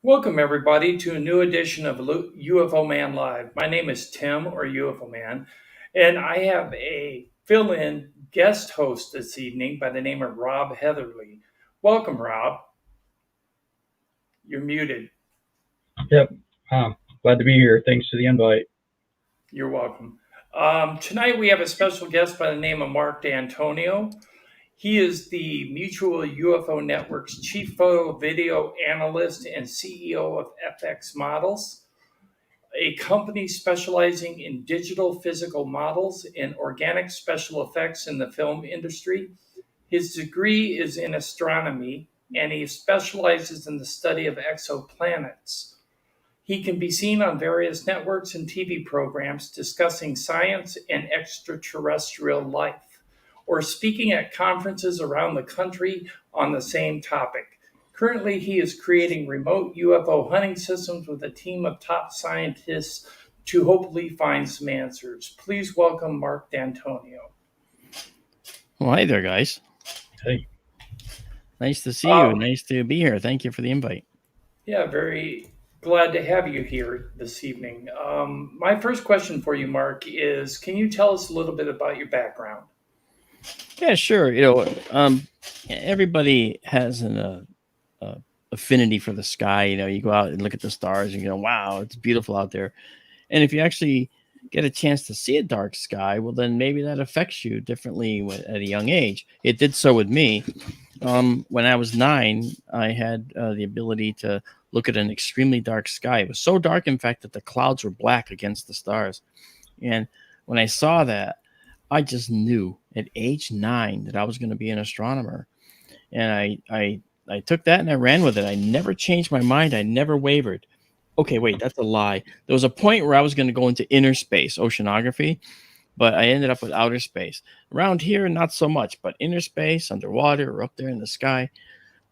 Welcome, everybody, to a new edition of UFO Man Live. My name is Tim, or UFO Man, and I have a fill in guest host this evening by the name of Rob Heatherly. Welcome, Rob. You're muted. Yep. Glad to be here. Thanks for the invite. You're welcome. Tonight, we have a special guest by the name of Marc Dantonio. He is the Mutual UFO Network's chief photo video analyst and CEO of FX Models, a company specializing in digital physical models and organic special effects in the film industry. His degree is in astronomy, and he specializes in the study of exoplanets. He can be seen on various networks and TV programs discussing science and extraterrestrial life, or speaking at conferences around the country on the same topic. Currently, he is creating remote UFO hunting systems with a team of top scientists to hopefully find some answers. Please welcome Marc Dantonio. Well, hi there, guys. Hey. Nice to see you. Nice to be here. Thank you for the invite. Yeah, very glad to have you here this evening. My first question for you, Marc, is can you tell us a little bit about your background? Yeah, sure. Everybody has an affinity for the sky. You go out and look at the stars and you go, wow, it's beautiful out there. And if you actually get a chance to see a dark sky, well, then maybe that affects you differently at a young age. It did so with me. When I was 9, I had the ability to look at an extremely dark sky. It was so dark, in fact, that the clouds were black against the stars. And when I saw that, I just knew at age 9 that I was going to be an astronomer. And I took that and I ran with it. I never changed my mind. I never wavered. Okay, wait, that's a lie. There was a point where I was going to go into inner space, oceanography, but I ended up with outer space. Around here, not so much, but inner space, underwater, or up there in the sky,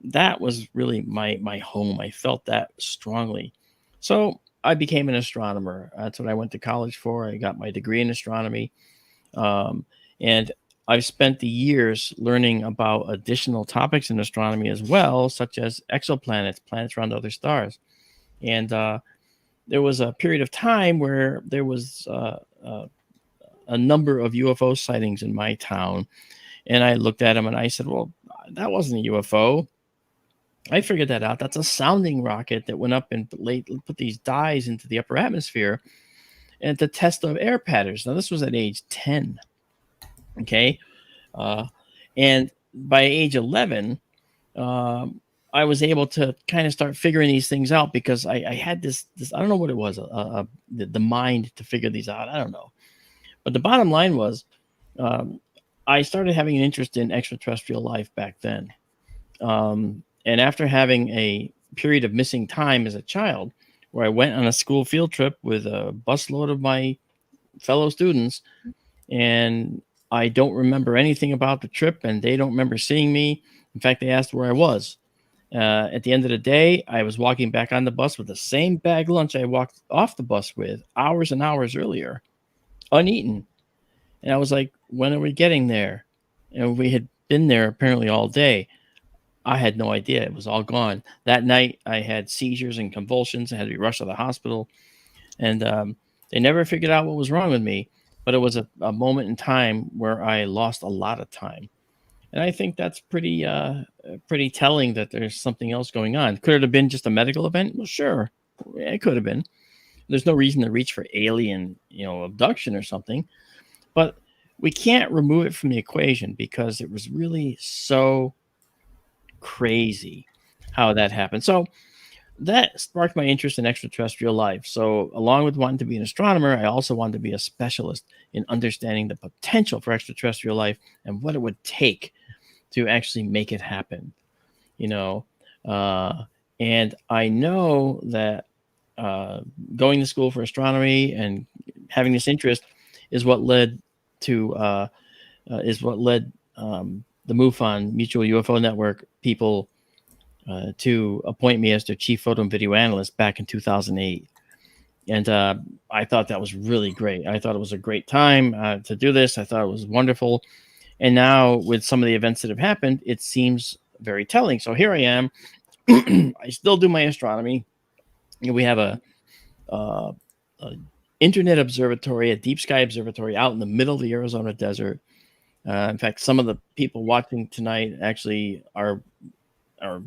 that was really my home. I felt that strongly. So I became an astronomer. That's what I went to college for. I got my degree in astronomy. And I've spent the years learning about additional topics in astronomy as well, such as exoplanets, planets around other stars. And there was a period of time where there was a number of UFO sightings in my town. And I looked at them and I said, well, that wasn't a UFO. I figured that out. That's a sounding rocket that went up and put these dyes into the upper atmosphere and to test of air patterns. Now, this was at age 10. Okay. And by age 11, I was able to kind of start figuring these things out because I had this, I don't know what it was, the mind to figure these out. I don't know. But the bottom line was I started having an interest in extraterrestrial life back then. And after having a period of missing time as a child, where I went on a school field trip with a busload of my fellow students, and I don't remember anything about the trip, and they don't remember seeing me. In fact, they asked where I was. At the end of the day, I was walking back on the bus with the same bag lunch I walked off the bus with hours and hours earlier, uneaten. And I was like, when are we getting there? And we had been there apparently all day. I had no idea. It was all gone. That night, I had seizures and convulsions. I had to be rushed to the hospital. And they never figured out what was wrong with me. But it was a moment in time where I lost a lot of time. And I think that's pretty telling that there's something else going on. Could it have been just a medical event? Well, sure. It could have been. There's no reason to reach for alien, abduction or something. But we can't remove it from the equation because it was really so crazy how that happened. So that sparked my interest in extraterrestrial life. So along with wanting to be an astronomer, I also wanted to be a specialist in understanding the potential for extraterrestrial life and what it would take to actually make it happen. And I know that going to school for astronomy and having this interest is what led to the MUFON Mutual UFO Network people to appoint me as their chief photo and video analyst back in 2008. And I thought that was really great. I thought it was a great time to do this. I thought it was wonderful. And now with some of the events that have happened, it seems very telling. So here I am. I still do my astronomy. We have a internet observatory, a deep sky observatory out in the middle of the Arizona desert. In fact, some of the people watching tonight actually are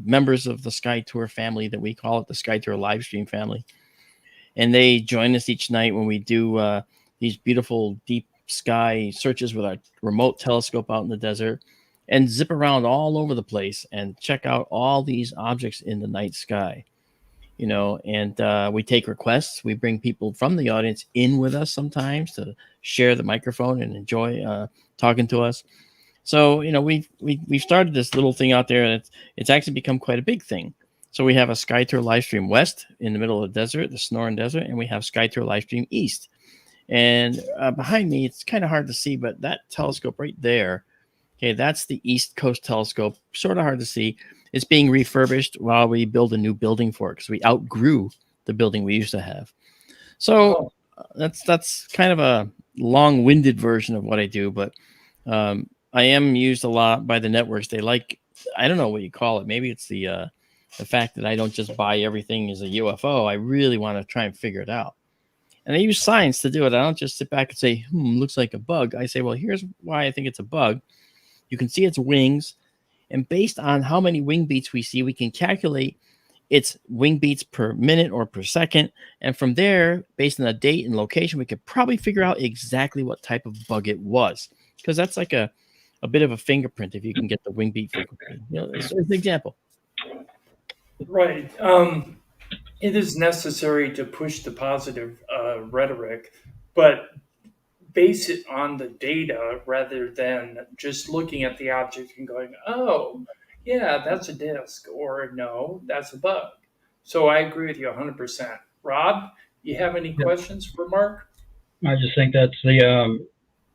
members of the Sky Tour family, that we call it, the Sky Tour live stream family. And they join us each night when we do these beautiful deep sky searches with our remote telescope out in the desert, and zip around all over the place and check out all these objects in the night sky. And we take requests. We bring people from the audience in with us sometimes to share the microphone and enjoy talking to us. So we've started this little thing out there, and it's actually become quite a big thing. So we have a Sky Tour live stream west in the middle of the desert, the Sonoran Desert, and we have Sky Tour live stream east. And behind me, it's kind of hard to see, but that telescope right there, okay, that's the East Coast telescope. Sort of hard to see. It's being refurbished while we build a new building for it, because we outgrew the building we used to have. So that's kind of a long-winded version of what I do, but I am used a lot by the networks. They like, I don't know what you call it. Maybe it's the fact that I don't just buy everything as a UFO. I really want to try and figure it out. And I use science to do it. I don't just sit back and say, looks like a bug. I say, well, here's why I think it's a bug. You can see its wings. And based on how many wing beats we see, we can calculate its wing beats per minute or per second. And from there, based on the date and location, we could probably figure out exactly what type of bug it was. Because that's like a bit of a fingerprint if you can get the wing beat frequency. As an example. Right. It is necessary to push the positive rhetoric, but base it on the data rather than just looking at the object and going, oh, yeah, that's a disk, or no, that's a bug. So I agree with you 100%. Rob, you have any Yep. questions for Mark? I just think that's the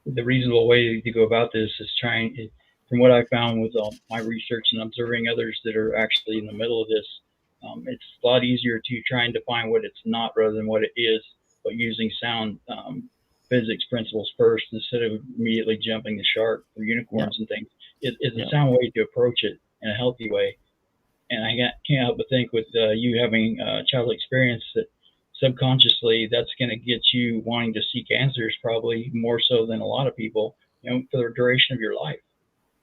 reasonable way to go about this is trying. From what I found with my research and observing others that are actually in the middle of this, it's a lot easier to try and define what it's not rather than what it is, but using sound physics principles first instead of immediately jumping the shark for unicorns and things. It's a sound way to approach it in a healthy way. And I can't help but think with you having childhood experience that subconsciously that's going to get you wanting to seek answers probably more so than a lot of people, for the duration of your life.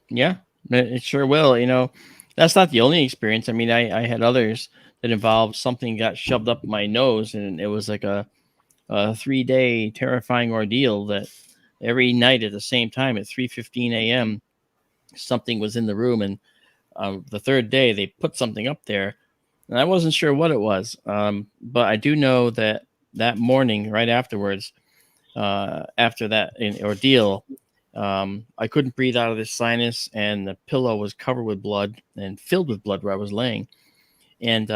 Yeah, it sure will. That's not the only experience. I mean, I had others that involved something got shoved up my nose, and it was like a 3-day terrifying ordeal that every night at the same time at 3:15 a.m. something was in the room, and the third day they put something up there, and I wasn't sure what it was. But I do know that that morning, right afterwards, after that ordeal, I couldn't breathe out of this sinus, and the pillow was covered with blood and filled with blood where I was laying. And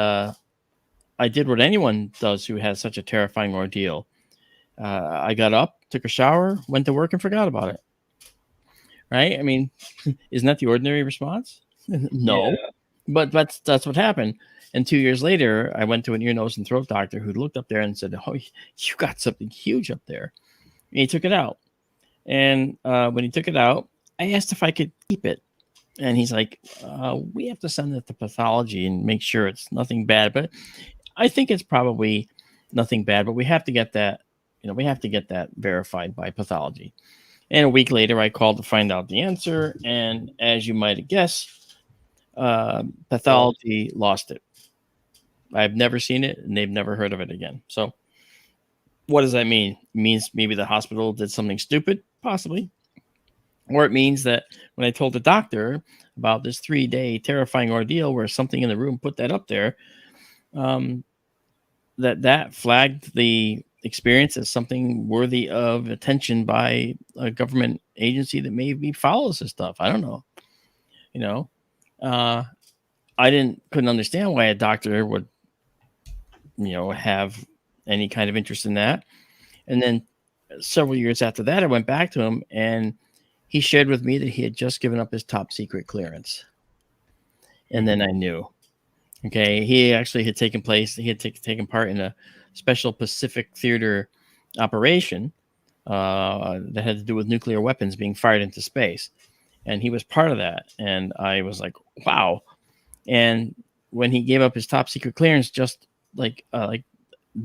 I did what anyone does who has such a terrifying ordeal. I got up, took a shower, went to work, and forgot about it. Right? I mean, isn't that the ordinary response? No, but that's what happened. And 2 years later, I went to an ear, nose, and throat doctor who looked up there and said, "Oh, you got something huge up there." And he took it out. And when he took it out, I asked if I could keep it. And he's like, we have to send it to pathology and make sure it's nothing bad. But I think it's probably nothing bad, but we have to get that, we have to get that verified by pathology. And a week later, I called to find out the answer. And as you might guess, pathology lost it. I've never seen it, and they've never heard of it again. So what does that mean? It means maybe the hospital did something stupid, possibly. Or it means that when I told the doctor about this 3-day terrifying ordeal where something in the room put that up there, that flagged the experience as something worthy of attention by a government agency that maybe follows this stuff. I don't know. I couldn't understand why a doctor would, have any kind of interest in that. And then several years after that, I went back to him, and he shared with me that he had just given up his top secret clearance. And then I knew. Okay, he actually had taken part in a special Pacific Theater operation that had to do with nuclear weapons being fired into space. And he was part of that. And I was like, wow. And when he gave up his top secret clearance, just like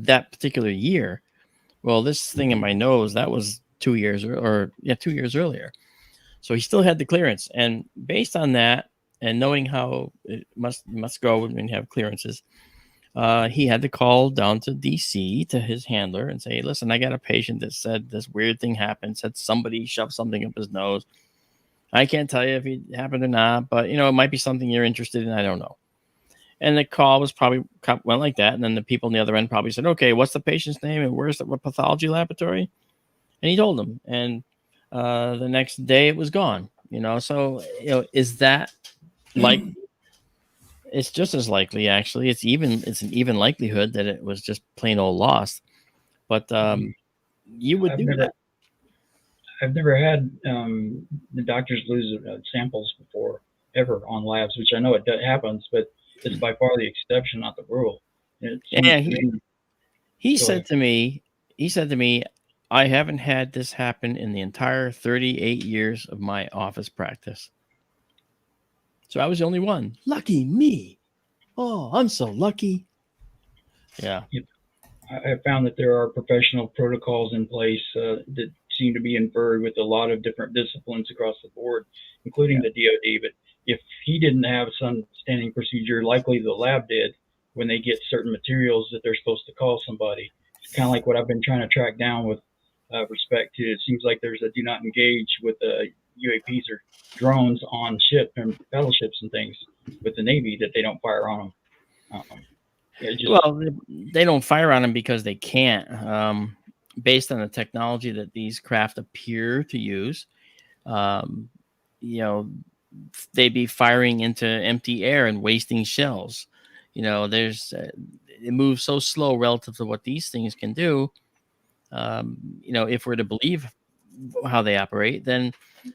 that particular year. Well, this thing in my nose, that was 2 years or yeah, 2 years earlier. So he still had the clearance. And based on that, and knowing how it must go when you have clearances, he had to call down to DC to his handler and say, "Listen, I got a patient that said this weird thing happened. Said somebody shoved something up his nose. I can't tell you if it happened or not, but it might be something you're interested in. I don't know." And the call was probably went like that, and then the people on the other end probably said, "Okay, what's the patient's name and where's what pathology laboratory?" And he told them, and the next day it was gone. So is that like? It's just as likely, actually. It's an even likelihood that it was just plain old lost. But you would I've do never that. I've never had the doctors lose samples before ever on labs, which I know happens, but it's by far the exception, not the rule. And it seems Yeah, to me. he Go said ahead. to me, I haven't had this happen in the entire 38 years of my office practice. So I was the only one. Lucky me. Oh, I'm so lucky. Yeah. I found that there are professional protocols in place that seem to be inferred with a lot of different disciplines across the board, including Yeah. the DoD. But if he didn't have some standing procedure, likely the lab did when they get certain materials that they're supposed to call somebody. It's kind of like what I've been trying to track down with respect to. It seems like there's a do not engage with UAPs or drones on ship and battleships and things with the Navy that they don't fire on them. It just Well, they don't fire on them because they can't. Based on the technology that these craft appear to use, um, you know, they'd be firing into empty air and wasting shells. There's it moves so slow relative to what these things can do. If we're to believe how they operate, then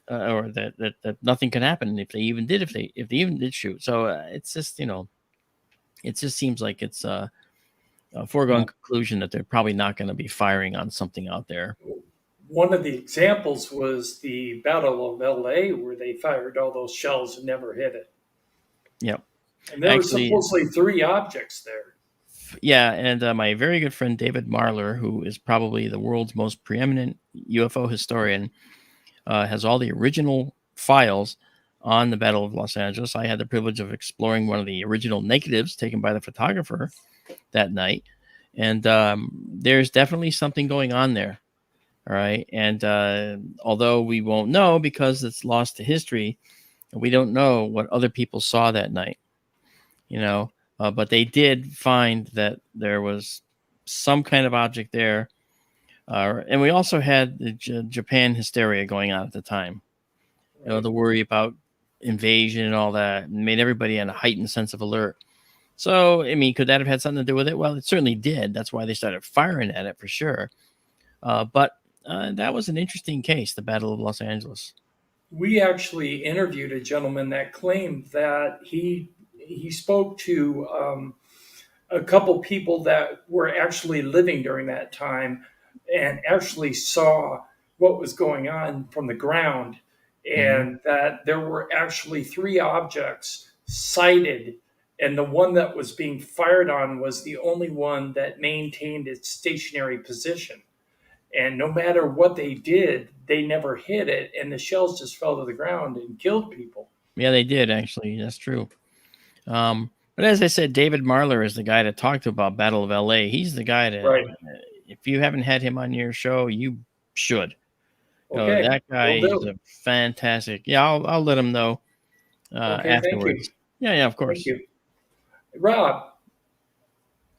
or that nothing can happen if they even did shoot. So it's just it just seems like it's a foregone uh, conclusion that they're probably not going to be firing on something out there. One of the examples was the Battle of LA, where they fired all those shells and never hit it. Yep. And there were Actually, supposedly three objects there. yeah, and my very good friend David Marler, who is probably the world's most preeminent UFO historian, has all the original files on the Battle of Los Angeles. I had the privilege of exploring one of the original negatives taken by the photographer that night, and there's definitely something going on there. All right, and although we won't know because it's lost to history, we don't know what other people saw that night. You know, but they did find that there was some kind of object there. And we also had the Japan hysteria going on at the time. Right. The worry about invasion and all that made everybody in a heightened sense of alert. So, I mean, could that have had something to do with it? Well, it certainly did. That's why they started firing at it for sure. But that was an interesting case, the Battle of Los Angeles. We actually interviewed a gentleman that claimed that he spoke to a couple people that were actually living during that time and actually saw what was going on from the ground, mhm. and that there were actually three objects sighted, and the one that was being fired on was the only one that maintained its stationary position. And no matter what they did, they never hit it, and the shells just fell to the ground and killed people. Yeah, they did actually. That's true. But as I said, David Marler is the guy to talk to about Battle of LA. He's the guy to, Right. if you haven't had him on your show, you should. Okay. That guy Will is do. a fantastic. Yeah, I'll let him know Okay. Thank you. afterwards. Yeah, yeah, of Thank course. you. Rob,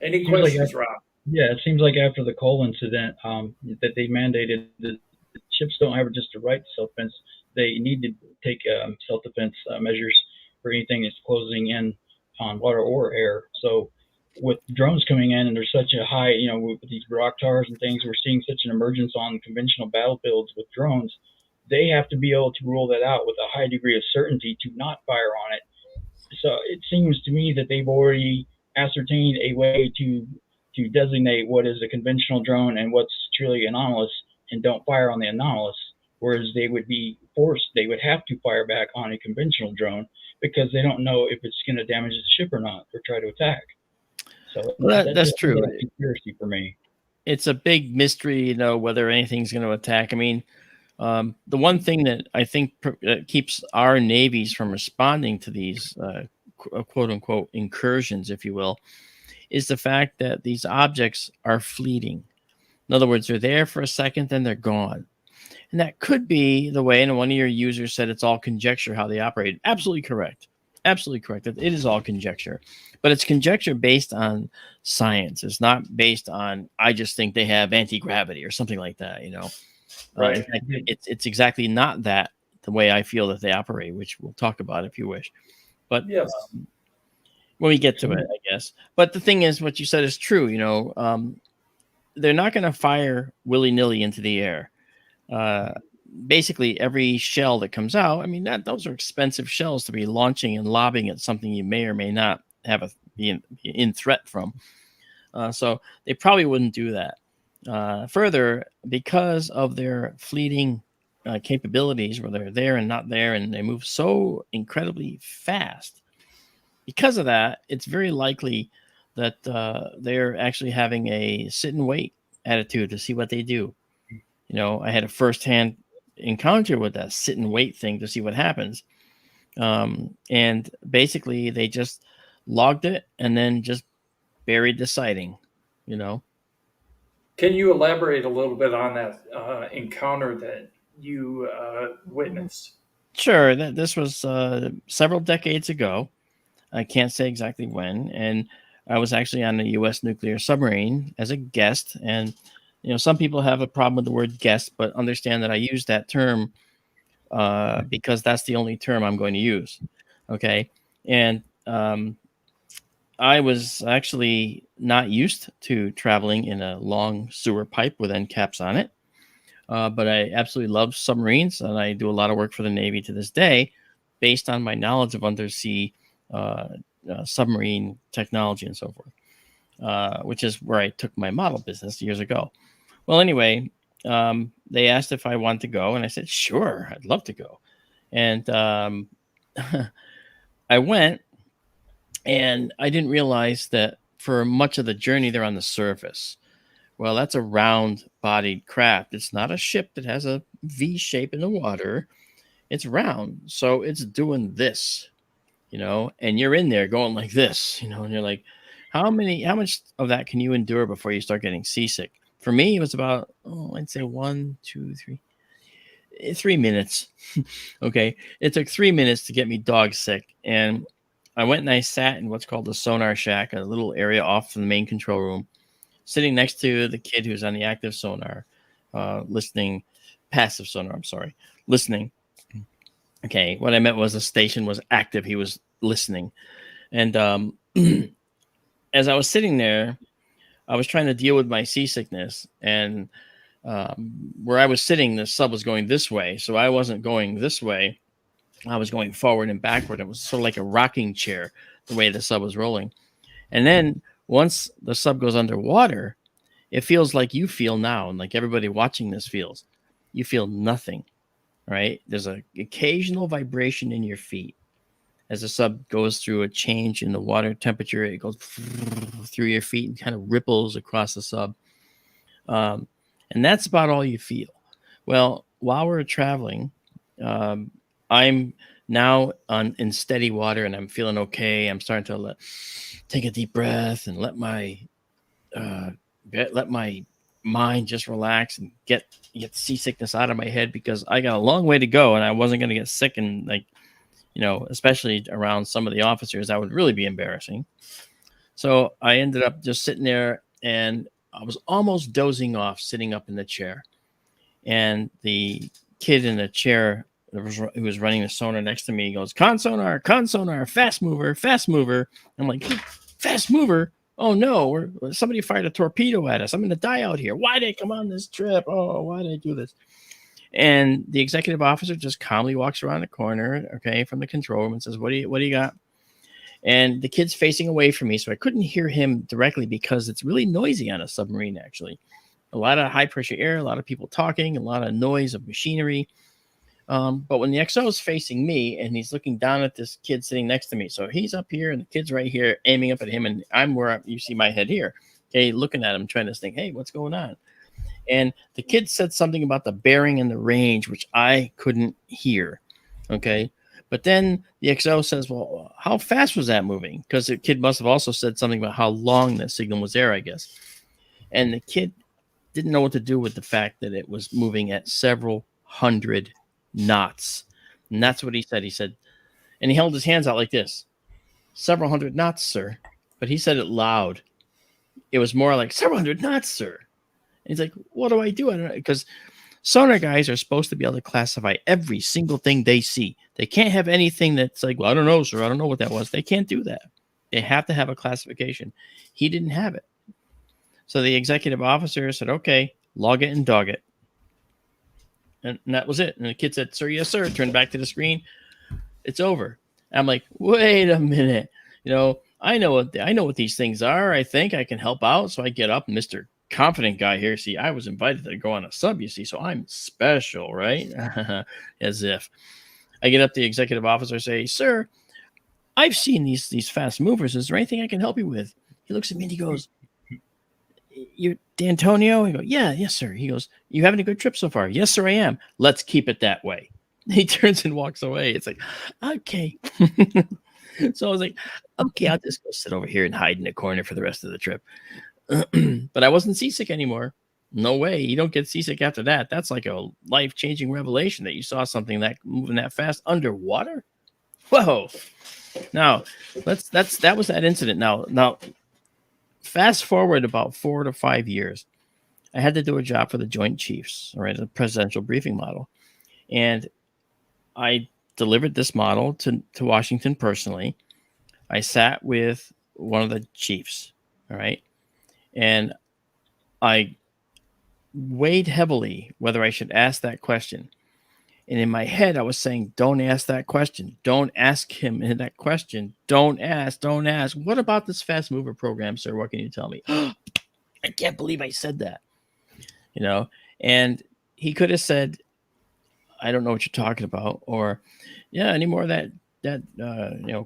any Seems like questions, Rob? Yeah, it seems like after the Cole incident, that they mandated that the ships don't have just a right to self-defense. They need to take self-defense measures for anything that's closing in on water or air. So with drones coming in and there's such a high, with these rock towers and things, we're seeing such an emergence on conventional battlefields with drones. They have to be able to rule that out with a high degree of certainty to not fire on it. So it seems to me that they've already ascertained a way to designate what is a conventional drone and what's truly anomalous, and don't fire on the anomalous. Whereas they would have to fire back on a conventional drone because they don't know if it's going to damage the ship or not or try to attack. So Well, that's that's a true. conspiracy for me. It's a big mystery, whether anything's going to attack. I mean, the one thing that I think keeps our navies from responding to these quote unquote incursions, if you will, is the fact that these objects are fleeting. In other words, they're there for a second, then they're gone. And that could be the way, and one of your users said it's all conjecture how they operate. Absolutely correct. Absolutely correct. It is all conjecture. But it's conjecture based on science. It's not based on, I just think they have anti-gravity or something like that. In Right. fact, it's exactly not that the way I feel that they operate, which we'll talk about if you wish. But Yes. when we get to it, I guess. But the thing is, what you said is true. They're not going to fire willy-nilly into the air. Basically, every shell that comes out, I mean, those are expensive shells to be launching and lobbing at something you may or may not have be in threat from. So they probably wouldn't do that. Further, because of their fleeting capabilities, where they're there and not there, and they move so incredibly fast, because of that, it's very likely that they're actually having a sit and wait attitude to see what they do. I had a firsthand encounter with that sit and wait thing to see what happens. And basically, they just logged it and then just buried the sighting. Can you elaborate a little bit on that encounter that you witnessed? Sure, this was several decades ago. I can't say exactly when. And I was actually on a U.S. nuclear submarine as a guest. And, some people have a problem with the word guest, but understand that I use that term because that's the only term I'm going to use. Okay. And I was actually not used to traveling in a long sewer pipe with end caps on it. But I absolutely love submarines, and I do a lot of work for the Navy to this day based on my knowledge of undersea submarine technology and so forth, which is where I took my model business years ago. Well, anyway, they asked if I wanted to go, and I said, sure, I'd love to go. And I went, and I didn't realize that for much of the journey, they're on the surface. Well, that's a round bodied craft. It's not a ship that has a V shape in the water. It's round. So it's doing this, and you're in there going like this, and you're like, how much of that can you endure before you start getting seasick? For me, it was about, I'd say 1, 2, 3, 3 minutes. Okay. It took 3 minutes to get me dog sick. And I went and I sat in what's called the sonar shack, a little area off from the main control room, sitting next to the kid who's on the active sonar, listening, passive sonar, I'm sorry, listening. Okay. What I meant was the station was active. He was listening. And as I was sitting there, I was trying to deal with my seasickness. And where I was sitting, the sub was going this way. So I wasn't going this way. I was going forward and backward. It was sort of like a rocking chair, the way the sub was rolling. And then once the sub goes underwater, it feels like you feel now, and like everybody watching this feels. You feel nothing, right? There's an occasional vibration in your feet as the sub goes through a change in the water temperature. It goes through your feet and kind of ripples across the sub. And that's about all you feel. Well, while we're traveling, I'm now in steady water and I'm feeling okay. I'm starting to take a deep breath and let my mind just relax and get seasickness out of my head, because I got a long way to go and I wasn't going to get sick, and especially around some of the officers, that would really be embarrassing. So I ended up just sitting there, and I was almost dozing off, sitting up in the chair. And the kid in the chair who was running the sonar next to me goes, con sonar, fast mover, fast mover. I'm like, fast mover? Oh no, somebody fired a torpedo at us. I'm going to die out here. Why did I come on this trip? Oh, why did I do this? And the executive officer just calmly walks around the corner, okay, from the control room, and says, what do you got? And the kid's facing away from me, so I couldn't hear him directly because it's really noisy on a submarine, actually. A lot of high pressure air, a lot of people talking, a lot of noise of machinery. But when the XO is facing me and he's looking down at this kid sitting next to me, so he's up here and the kid's right here aiming up at him, and I'm where you see my head here, okay, looking at him, trying to think, hey, what's going on? And the kid said something about the bearing and the range, which I couldn't hear, okay? But then the XO says, well, how fast was that moving? Because the kid must have also said something about how long the signal was there, I guess. And the kid didn't know what to do with the fact that it was moving at several hundred knots. And that's what he said. He said, and he held his hands out like this, several hundred knots, sir. But he said it loud. It was more like several hundred knots, sir. And he's like, what do I do? I don't know. Because sonar guys are supposed to be able to classify every single thing they see. They can't have anything that's like, well, I don't know, sir. I don't know what that was. They can't do that. They have to have a classification. He didn't have it. So the executive officer said, okay, log it and dog it. And that was it. And the kid said, sir, yes, sir. Turned back to the screen. It's over. I'm like, wait a minute. You know, I know what these things are. I think I can help out. So I get up, Mr. Confident guy here. See, I was invited to go on a sub, you see, so I'm special, right? As if. I get up to the executive officer, say, sir, I've seen these fast movers. Is there anything I can help you with? He looks at me and he goes, you Dantonio? I go, yeah, yes, sir. He goes, you having a good trip so far? Yes, sir, I am. Let's keep it that way. He turns and walks away. It's like, okay. So I was like, okay, I'll just go sit over here and hide in a corner for the rest of the trip. But I wasn't seasick anymore. No way. You don't get seasick after that. That's like a life-changing revelation that you saw something that moving that fast underwater. Whoa. Now, that was that incident. Now, fast forward about 4 to 5 years. I had to do a job for the Joint Chiefs, all right, a presidential briefing model. And I delivered this model to Washington personally. I sat with one of the chiefs, all right, and I weighed heavily whether I should ask that question. And in my head, I was saying, don't ask that question. Don't ask him that question. Don't ask. What about this fast mover program, sir? What can you tell me? I can't believe I said that. You know, and he could have said, I don't know what you're talking about, or yeah, any more of that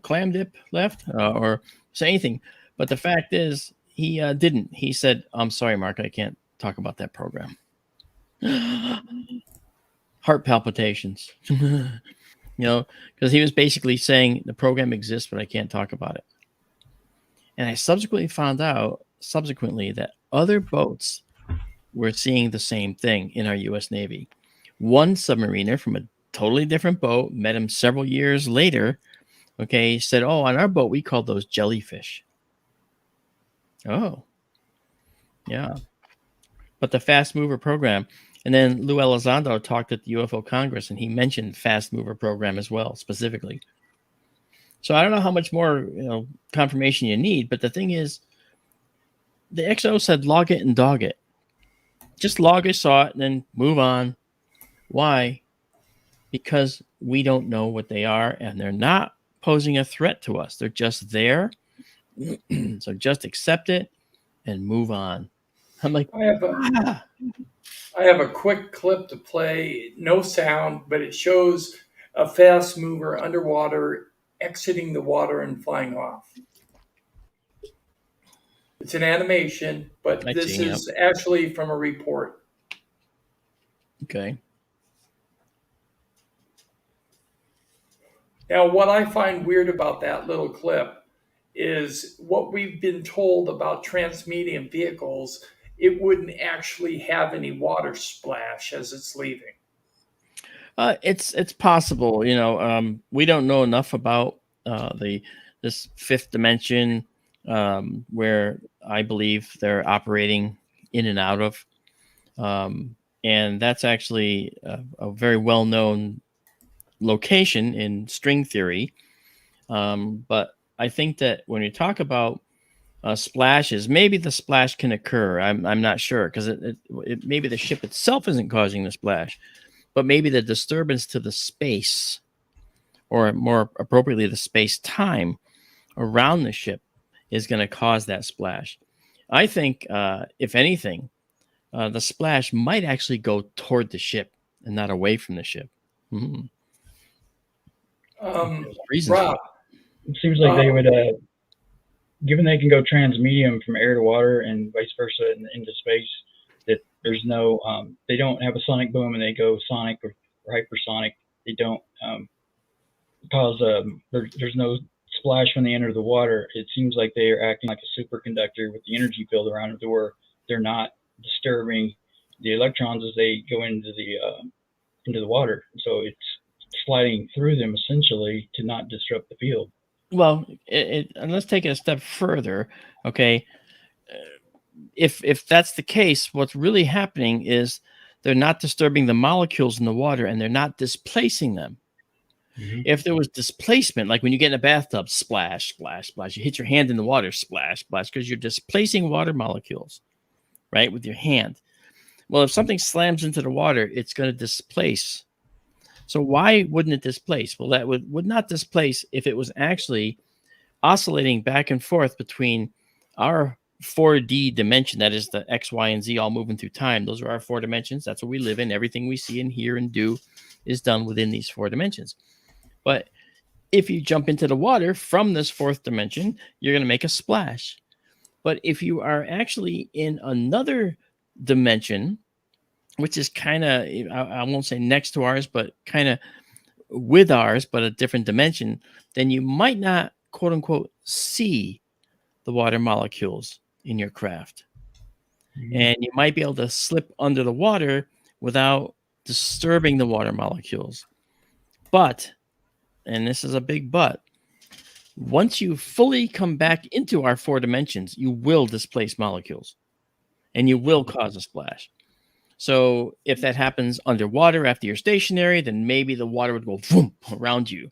clam dip left, or say anything. But the fact is, he didn't. He said, I'm sorry, Mark, I can't talk about that program. Heart palpitations. Because he was basically saying the program exists, but I can't talk about it. And I subsequently found out that other boats were seeing the same thing in our U.S. Navy. One submariner from a totally different boat met him several years later. Okay, said, "Oh, on our boat we called those jellyfish." Oh, yeah. But the fast mover program, and then Lou Elizondo talked at the UFO Congress, and he mentioned fast mover program as well, specifically. So I don't know how much more confirmation you need, but the thing is, the XO said log it and dog it. Just log it, saw it, and then move on. Why? Because we don't know what they are, and they're not posing a threat to us. They're just there. So just accept it and move on. I'm like, I have a quick clip to play, no sound, but it shows a fast mover underwater exiting the water and flying off. It's an animation, but this is actually from a report. Okay. Now, what I find weird about that little clip is what we've been told about transmedium vehicles, it wouldn't actually have any water splash as it's leaving. It's possible. We don't know enough about this fifth dimension where I believe they're operating in and out of, and that's actually a very well known location in string theory. But I think that when you talk about splashes, maybe the splash can occur. I'm not sure, because it maybe the ship itself isn't causing the splash, but maybe the disturbance to the space, or more appropriately, the space time around the ship, is going to cause that splash. I think, if anything, the splash might actually go toward the ship and not away from the ship. Mhm. Um, There's reasons for Rob, it. It seems like they uh, would, given they can go transmedium from air to water and vice versa into space, that there's no, they don't have a sonic boom and they go sonic or hypersonic. They don't cause, there's no splash when they enter the water. It seems like they are acting like a superconductor with the energy field around it, where they're not disturbing the electrons as they go into the water. So it's sliding through them essentially to not disrupt the field. Well, and let's take it a step further. Okay, if that's the case, what's really happening is they're not disturbing the molecules in the water, and they're not displacing them. Mm-hmm. If there was displacement, like when you get in a bathtub, splash, splash, splash, you hit your hand in the water, splash, splash, because you're displacing water molecules, right, with your hand. Well, if something slams into the water, it's going to displace. So why wouldn't it displace? Well, that would not displace if it was actually oscillating back and forth between our 4D dimension, that is the X, Y, and Z all moving through time. Those are our four dimensions. That's what we live in. Everything we see and hear and do is done within these four dimensions. But if you jump into the water from this fourth dimension, you're going to make a splash. But if you are actually in another dimension, which is kind of, I won't say next to ours, but kind of with ours, but a different dimension, then you might not, quote unquote, see the water molecules in your craft. Mm-hmm. And you might be able to slip under the water without disturbing the water molecules. But, and this is a big but, once you fully come back into our four dimensions, you will displace molecules and you will cause a splash. So if that happens underwater after you're stationary, then maybe the water would go boom around you,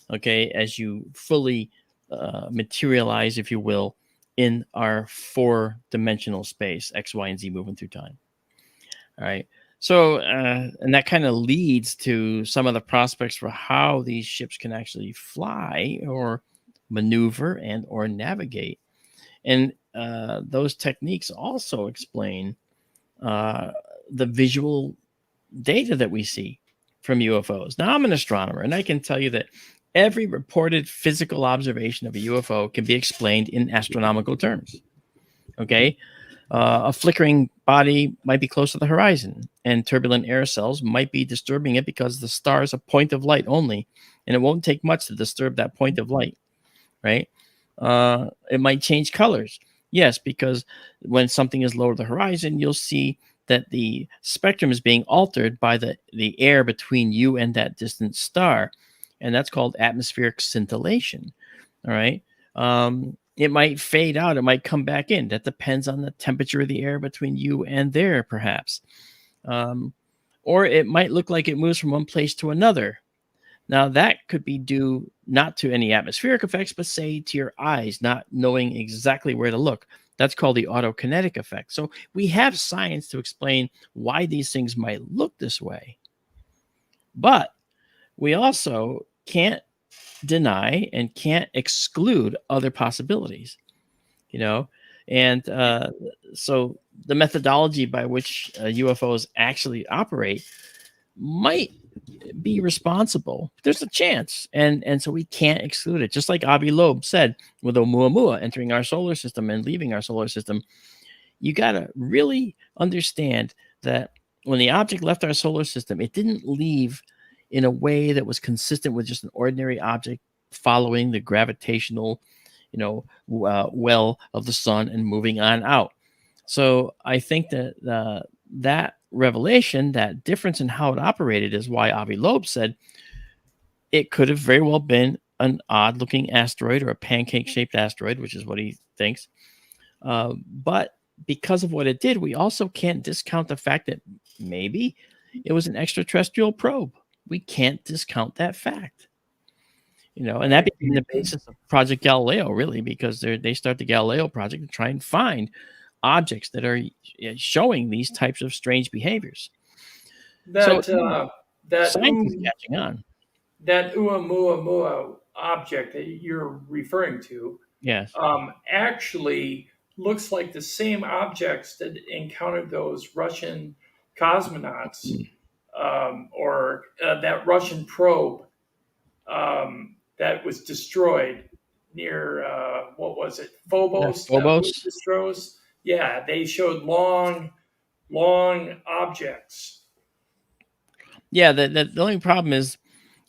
okay, as you fully materialize, if you will, in our four-dimensional space, X, Y, and Z moving through time. All right. So, and that kind of leads to some of the prospects for how these ships can actually fly or maneuver and or navigate. And those techniques also explain uh, the visual data that we see from UFOs. Now, I'm an astronomer, and I can tell you that every reported physical observation of a UFO can be explained in astronomical terms. Okay. A flickering body might be close to the horizon, and turbulent air cells might be disturbing it because the star is a point of light only, and it won't take much to disturb that point of light, right? It might change colors. Yes, because when something is low to the horizon, you'll see that the spectrum is being altered by the air between you and that distant star. And that's called atmospheric scintillation. All right. It might fade out, it might come back in. That depends on the temperature of the air between you and there, perhaps. Um, or it might look like it moves from one place to another. Now, that could be due not to any atmospheric effects, but say to your eyes not knowing exactly where to look. That's called the autokinetic effect. So we have science to explain why these things might look this way. But we also can't deny and can't exclude other possibilities, you know? And so the methodology by which UFOs actually operate might be responsible. There's a chance, and so we can't exclude it. Just like Avi Loeb said, with Oumuamua entering our solar system and leaving our solar system, you got to really understand that when the object left our solar system, it didn't leave in a way that was consistent with just an ordinary object following the gravitational, well of the sun and moving on out. So I think that that revelation, that difference in how it operated, is why Avi Loeb said it could have very well been an odd looking asteroid or a pancake shaped asteroid, which is what he thinks. But because of what it did, we also can't discount the fact that maybe it was an extraterrestrial probe. We can't discount that fact. And that became the basis of Project Galileo, really, because they start the Galileo project to try and find objects that are showing these types of strange behaviors. So that that science is catching on. that Uamuamua object that you're referring to Yes. actually looks like the same objects that encountered those Russian cosmonauts or that Russian probe that was destroyed near what was it, That Phobos? That was Phobos. destroyed. Yeah, they showed long objects. Yeah, the only problem is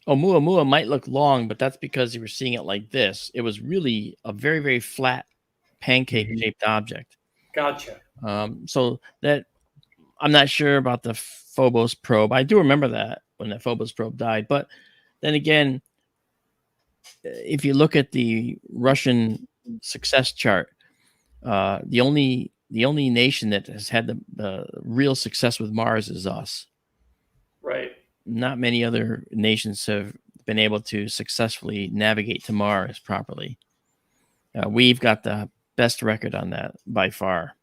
Oumuamua might look long, but that's because you were seeing it like this. It was really a very, very flat pancake Mhm. shaped object. Gotcha. So that I'm not sure about the Phobos probe. I do remember that when the Phobos probe died, but then again, if you look at the Russian success chart, the only nation that has had the real success with Mars is us. Right. Not many other nations have been able to successfully navigate to Mars properly. We've got the best record on that by far.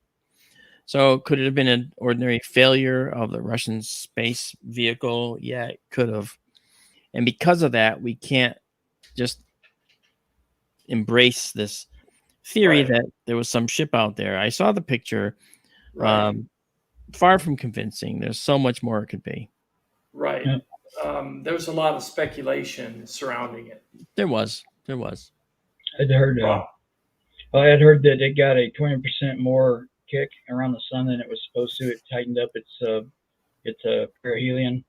So, could it have been an ordinary failure of the Russian space vehicle? Yeah, it could have. And because of that, we can't just embrace this theory Right. that there was some ship out there. I saw the picture. Right. Um, Far from convincing. There's so much more it could be. Right. Yeah, There was a lot of speculation surrounding it. There was. There was. I'd heard. Rob. Well, I had heard that it got a 20% more kick around the sun than it was supposed to. It tightened up its perihelion,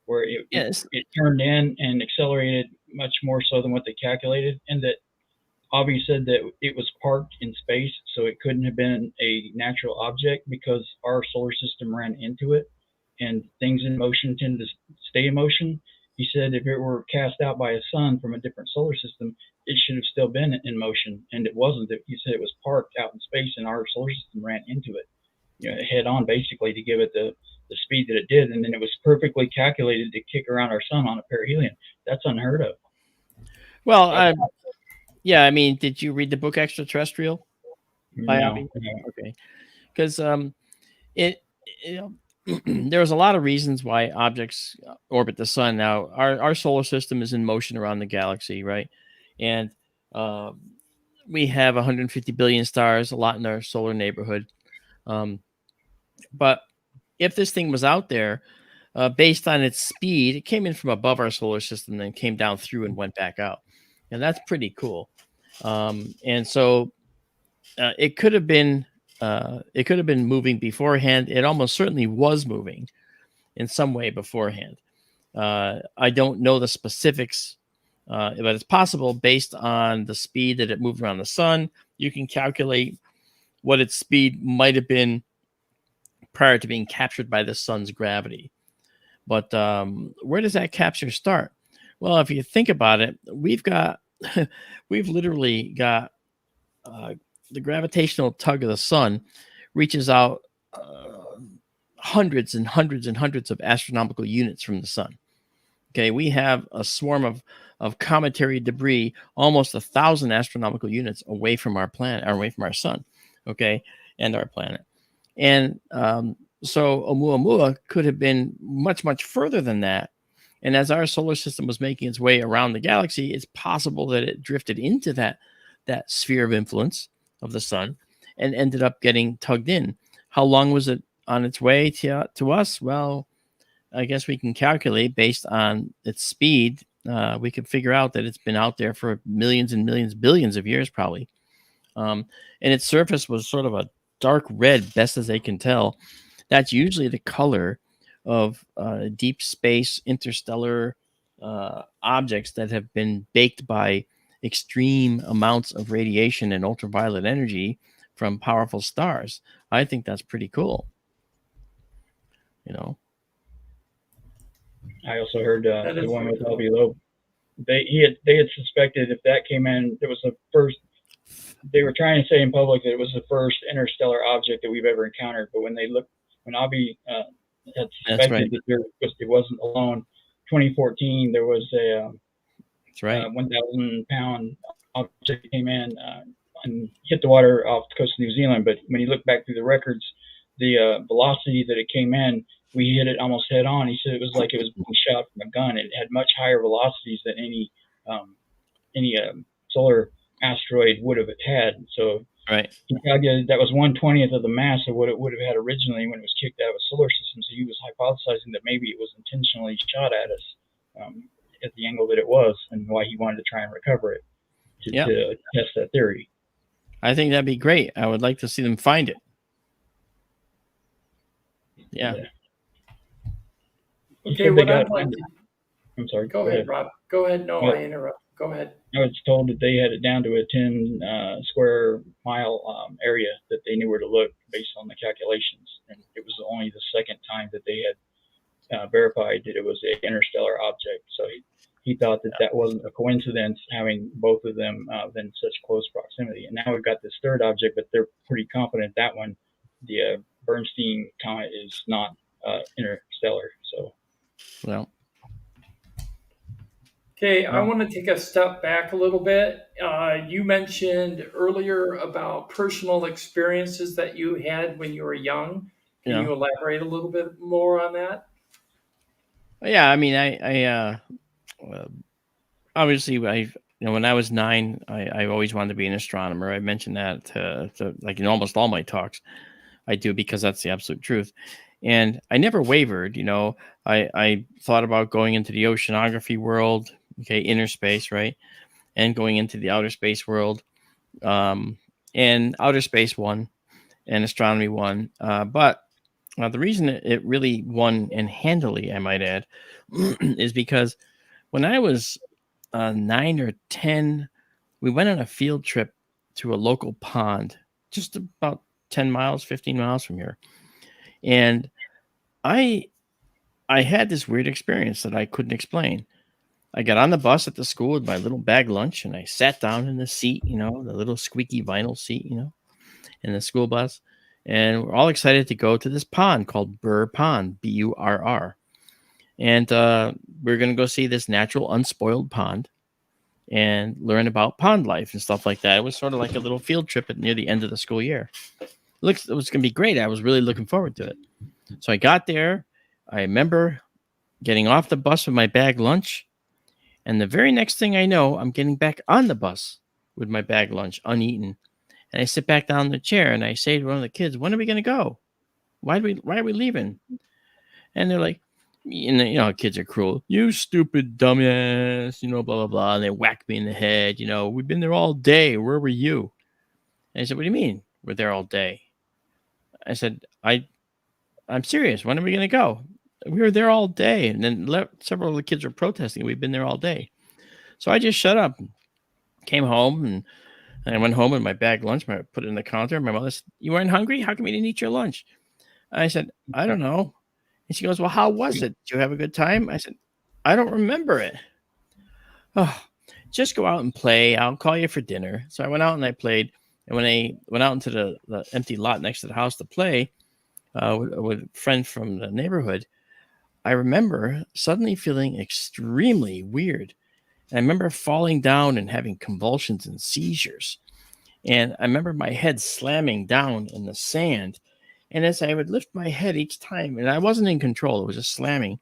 where Yes. it turned in and accelerated much more so than what they calculated, and that Avi said that it was parked in space, so it couldn't have been a natural object because our solar system ran into it, and things in motion tend to stay in motion. He said if it were cast out by a sun from a different solar system, it should have still been in motion, and it wasn't. He said it was parked out in space, and our solar system ran into it, head on, basically, to give it the speed that it did, and then it was perfectly calculated to kick around our sun on a perihelion. That's unheard of. Well, That's yeah. I mean, did you read the book Extraterrestrial by no, Avi? Okay, because it you know there was a lot of reasons why objects orbit the sun. Now, our solar system is in motion around the galaxy, right? And uh, we have 150 billion stars, a lot in our solar neighborhood. Um, but if this thing was out there, based on its speed, it came in from above our solar system, then came down through and went back out, and that's pretty cool. And so it could have been moving beforehand. It almost certainly was moving in some way beforehand. I don't know the specifics, but it's possible based on the speed that it moved around the sun. You can calculate what its speed might have been prior to being captured by the sun's gravity. But where does that capture start? Well, if you think about it, we've literally got uh, the gravitational tug of the sun reaches out hundreds and hundreds and hundreds of astronomical units from the sun. Okay, we have a swarm of cometary debris, almost 1,000 astronomical units away from our planet, or away from our sun. Okay, and our planet, and so Oumuamua could have been much, much further than that. And as our solar system was making its way around the galaxy, it's possible that it drifted into that sphere of influence of the sun and ended up getting tugged in. How long was it on its way to us? Well, I guess we can calculate based on its speed. We could figure out that it's been out there for millions and millions, billions of years, probably. And its surface was sort of a dark red, best as they can tell. That's usually the color of deep space interstellar objects that have been baked by extreme amounts of radiation and ultraviolet energy from powerful stars. I think that's pretty cool. You know, I also heard That the is one very with cool. Avi Loeb. They had suspected if that came in, it was the first. They were trying to say in public that it was the first interstellar object that we've ever encountered. But when Avi had that's right. suspected that it wasn't alone, 2014 there was a That's right. 1,000 pound object came in and hit the water off the coast of New Zealand. But when you look back through the records, the velocity that it came in, we hit it almost head on. He said it was like it was being shot from a gun. It had much higher velocities than any solar asteroid would have had. So Right. He calculated that was 1/20th of the mass of what it would have had originally when it was kicked out of a solar system. So he was hypothesizing that maybe it was intentionally shot at us at the angle that it was, and why he wanted to try and recover it Yeah. to test that theory. I think that'd be great. I would like to see them find it. Yeah. He Okay, said they what got I'd it like down to, to I'm sorry, go ahead, Rob. Go ahead. No, Well, I interrupt. Go ahead. I was told that they had it down to a 10 square mile area that they knew where to look based on the calculations. And it was only the second time that they had verified that it was an interstellar object. So he thought that that wasn't a coincidence, having both of them in such close proximity. And now we've got this third object, but they're pretty confident that one, the Bernstein comet, is not interstellar. So, Well, Okay, I want to take a step back a little bit. You mentioned earlier about personal experiences that you had when you were young. Can yeah. you elaborate a little bit more on that? Yeah. I mean, uh, obviously, when I was 9, I always wanted to be an astronomer. I mentioned that to like in almost all my talks. I do, because that's the absolute truth. And I never wavered. I thought about going into the oceanography world, okay, inner space, right? And going into the outer space world. Um, and outer space won and astronomy won. But the reason it really won, and handily, I might add, is because when I was 9 or 10, we went on a field trip to a local pond, just about 10 miles, 15 miles from here. And I I had this weird experience that I couldn't explain. I got on the bus at the school with my little bag lunch, and I sat down in the seat, the little squeaky vinyl seat, in the school bus. And we're all excited to go to this pond called Burr Pond, Burr. And we're going to go see this natural, unspoiled pond and learn about pond life and stuff like that. It was sort of like a little field trip near the end of the school year. It was going to be great. I was really looking forward to it. So I got there. I remember getting off the bus with my bag lunch. And the very next thing I know, I'm getting back on the bus with my bag lunch uneaten. And I sit back down in the chair and I say to one of the kids, "When are we going to go? Why are we leaving?" And they're like, kids are cruel. "You stupid dumbass, blah, blah, blah." And they whack me in the head. "We've been there all day. Where were you?" And I said, "What do you mean we're there all day?" I said, I'm serious. When are we going to go? "We were there all day." And then several of the kids were protesting. "We've been there all day." So I just shut up, came home, and I went home with my bag lunch. I put it in the counter. My mother said, "You weren't hungry? How come you didn't eat your lunch?" I said, "I don't know." And she goes, "Well, how was it? Did you have a good time?" I said, "I don't remember it." "Oh, just go out and play. I'll call you for dinner." So I went out and I played. And when I went out into the empty lot next to the house to play with a friend from the neighborhood, I remember suddenly feeling extremely weird. And I remember falling down and having convulsions and seizures. And I remember my head slamming down in the sand. And as I would lift my head each time, and I wasn't in control, it was just slamming.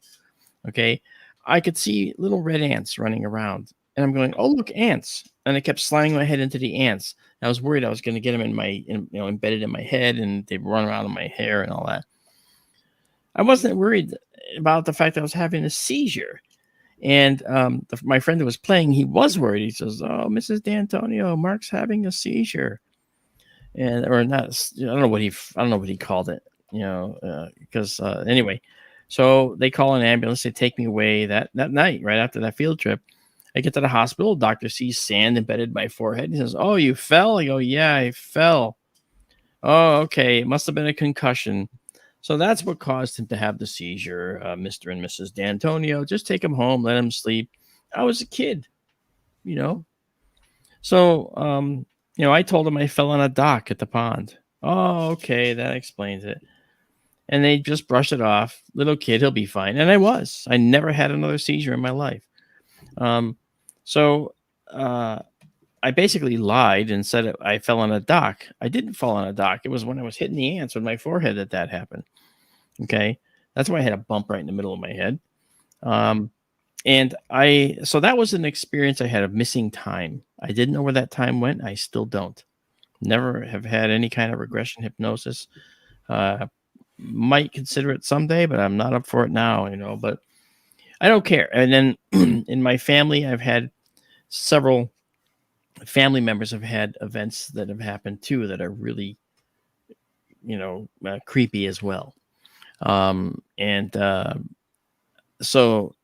Okay. I could see little red ants running around. And I'm going, "Oh, look, ants." And I kept slamming my head into the ants. I was worried I was going to get them embedded in my head, and they'd run around in my hair and all that. I wasn't worried about the fact that I was having a seizure. And my friend who was playing, he was worried. He says, "Oh, Mrs. Dantonio, Mark's having a seizure." And or not, I don't know what he called it, because anyway, so they call an ambulance. They take me away that night, right after that field trip. I get to the hospital. Doctor sees sand embedded in my forehead. He says, "Oh, you fell?" I go, "Yeah, I fell." "Oh, okay. It must have been a concussion." So that's what caused him to have the seizure, Mr. and Mrs. Dantonio. Just take him home, let him sleep. I was a kid, you know. So, I told him I fell on a dock at the pond. "Oh, okay, that explains it." And they just brushed it off. "Little kid, he'll be fine." And I was. I never had another seizure in my life. Um, so uh, I basically lied and said I fell on a dock. I didn't fall on a dock. It was when I was hitting the ants with my forehead that happened. Okay. That's why I had a bump right in the middle of my head. Um, so that was an experience I had of missing time. I didn't know where that time went. I still don't. Never have had any kind of regression hypnosis. Uh, might consider it someday, but I'm not up for it now, but I don't care. And then in my family, I've had several family members have had events that have happened too that are really, creepy as well. And so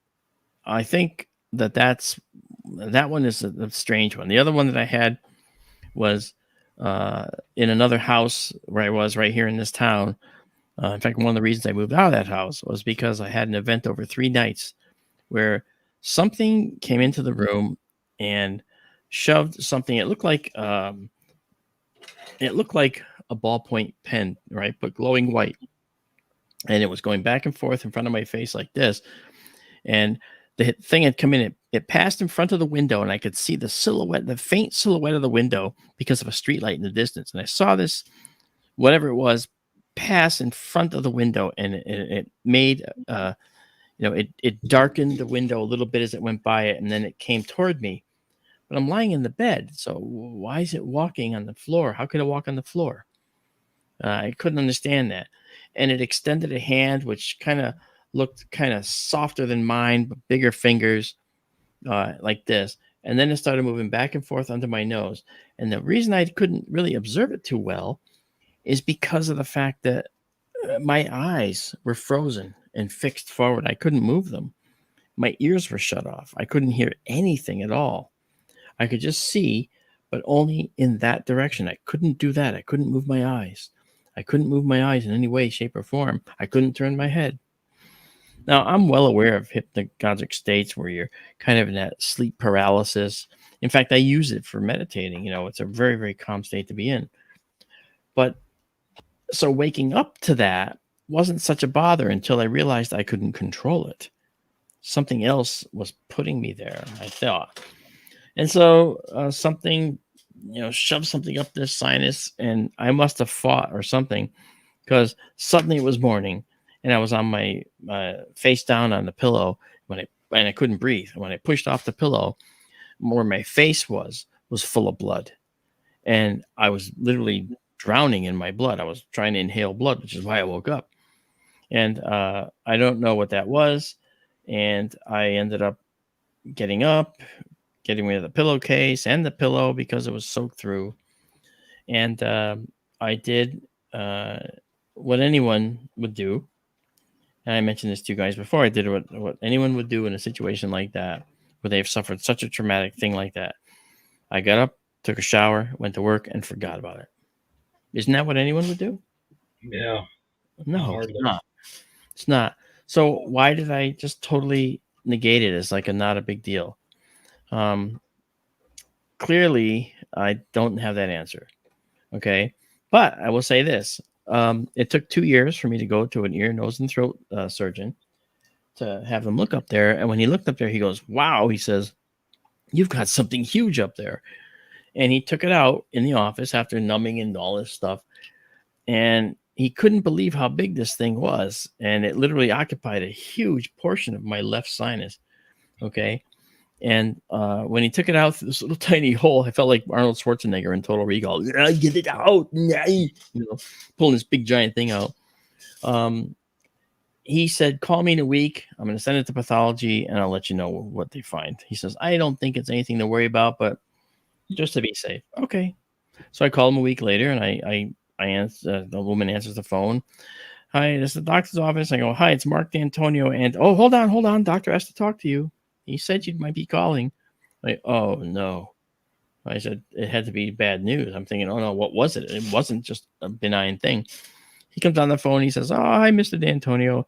I think that one is a strange one. The other one that I had was in another house where I was right here in this town. In fact, one of the reasons I moved out of that house was because I had an event over 3 nights where something came into the room and shoved something. It looked like a ballpoint pen, right, but glowing white, and it was going back and forth in front of my face like this. And the thing had come in. It passed in front of the window, and I could see the faint silhouette of the window because of a street light in the distance. And I saw this, whatever it was, pass in front of the window, and it made it darkened the window a little bit as it went by it, and then it came toward me. But I'm lying in the bed, so why is it walking on the floor? How could it walk on the floor? I couldn't understand that. And it extended a hand, which kind of looked kind of softer than mine, but bigger fingers, like this. And then it started moving back and forth under my nose. And the reason I couldn't really observe it too well is because of the fact that my eyes were frozen and fixed forward. I couldn't move them. My ears were shut off. I couldn't hear anything at all. I could just see, but only in that direction. I couldn't do that. I couldn't move my eyes. I couldn't move my eyes in any way, shape, or form. I couldn't turn my head. Now, I'm well aware of hypnagogic states where you're kind of in that sleep paralysis. In fact, I use it for meditating. It's a very, very calm state to be in. But so waking up to that wasn't such a bother until I realized I couldn't control it. Something else was putting me there, I thought. And so something, shoved something up this sinus, and I must have fought or something, because suddenly it was morning, and I was on my face down on the pillow and I couldn't breathe. When I pushed off the pillow, where my face was full of blood, and I was literally drowning in my blood. I was trying to inhale blood, which is why I woke up. And I don't know what that was, and I ended up getting up, getting rid of the pillowcase and the pillow because it was soaked through. And I did what anyone would do. And I mentioned this to you guys before. I did what anyone would do in a situation like that, where they've suffered such a traumatic thing like that. I got up, took a shower, went to work, and forgot about it. Isn't that what anyone would do? Yeah. No, Hardly. it's not. It's not. So why did I just totally negate it as like not a big deal? Clearly, I don't have that answer. Okay. But I will say this. It took 2 years for me to go to an ear, nose, and throat surgeon to have him look up there. And when he looked up there, he goes, wow, he says, you've got something huge up there. And he took it out in the office after numbing and all this stuff. And he couldn't believe how big this thing was. And it literally occupied a huge portion of my left sinus. Okay. And when he took it out through this little tiny hole, I felt like Arnold Schwarzenegger in Total Recall. Get it out. Pulling this big giant thing out. He said, call me in a week. I'm going to send it to pathology and I'll let you know what they find. He says, I don't think it's anything to worry about, but just to be safe. Okay. So I called him a week later, and I answer, the woman answers the phone. Hi, this is the doctor's office. I go, hi, it's Marc Dantonio. And, oh, hold on. Doctor has to talk to you. He said you might be calling. Like, oh, no. I said, it had to be bad news. I'm thinking, oh, no, what was it? It wasn't just a benign thing. He comes on the phone. He says, oh, hi, Mr. Dantonio.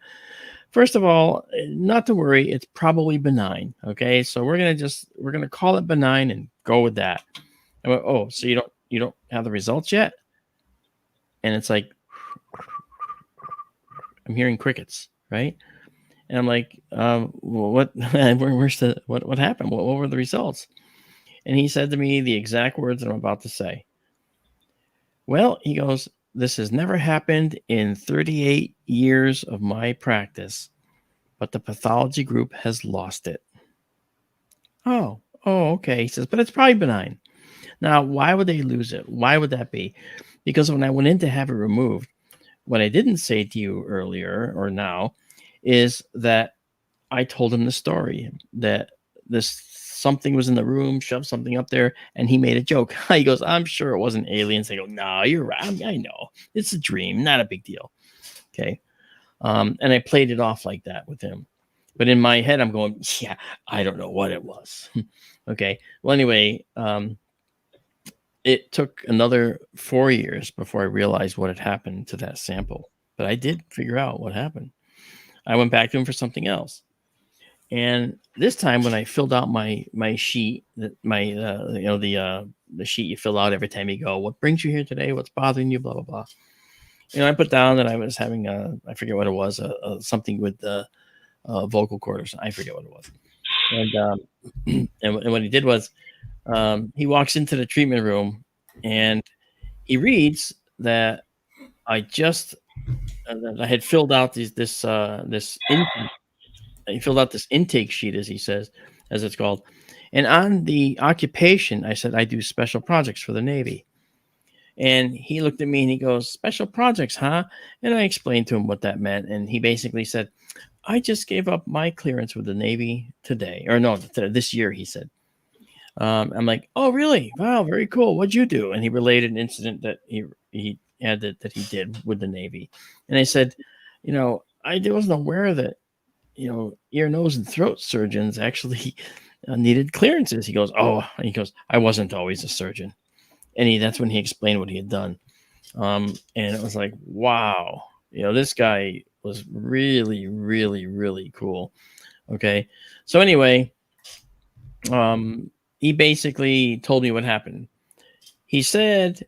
First of all, not to worry. It's probably benign. Okay. So we're going to call it benign and go with that. I went, oh, so you don't have the results yet? And it's like, I'm hearing crickets, right? And I'm like, well, what happened? What were the results? And he said to me the exact words that I'm about to say. Well, he goes, this has never happened in 38 years of my practice, but the pathology group has lost it. Oh, okay. He says, but it's probably benign. Now, why would they lose it? Why would that be? Because when I went in to have it removed, what I didn't say to you earlier or now is that I told him the story that this something was in the room, shoved something up there, and he made a joke. He goes, "I'm sure it wasn't aliens." I go, "No, you're right. I know it's a dream, not a big deal." Okay, and I played it off like that with him, but in my head, I'm going, "Yeah, I don't know what it was." Okay, well, anyway, it took another 4 years before I realized what had happened to that sample, but I did figure out what happened. I went back to him for something else. And this time, when I filled out my sheet, my the sheet you fill out every time you go, what brings you here today? What's bothering you? Blah blah blah. I put down that I was having I forget what it was, something with the vocal cord or something. I forget what it was. And and what he did was he walks into the treatment room and he reads that I just that I had filled out this intake. He filled out this intake sheet, as he says, as it's called. And on the occupation, I said, I do special projects for the Navy. And he looked at me and he goes, special projects, huh? And I explained to him what that meant. And he basically said, I just gave up my clearance with the Navy today. Or no, this year, he said. I'm like, oh, really? Wow, very cool. What'd you do? And he related an incident that he had that he did with the Navy. And I said, I wasn't aware that ear, nose, and throat surgeons actually needed clearances. He goes, I wasn't always a surgeon. And that's when he explained what he had done. And it was like, wow, this guy was really, really, really cool. Okay. So anyway, he basically told me what happened. He said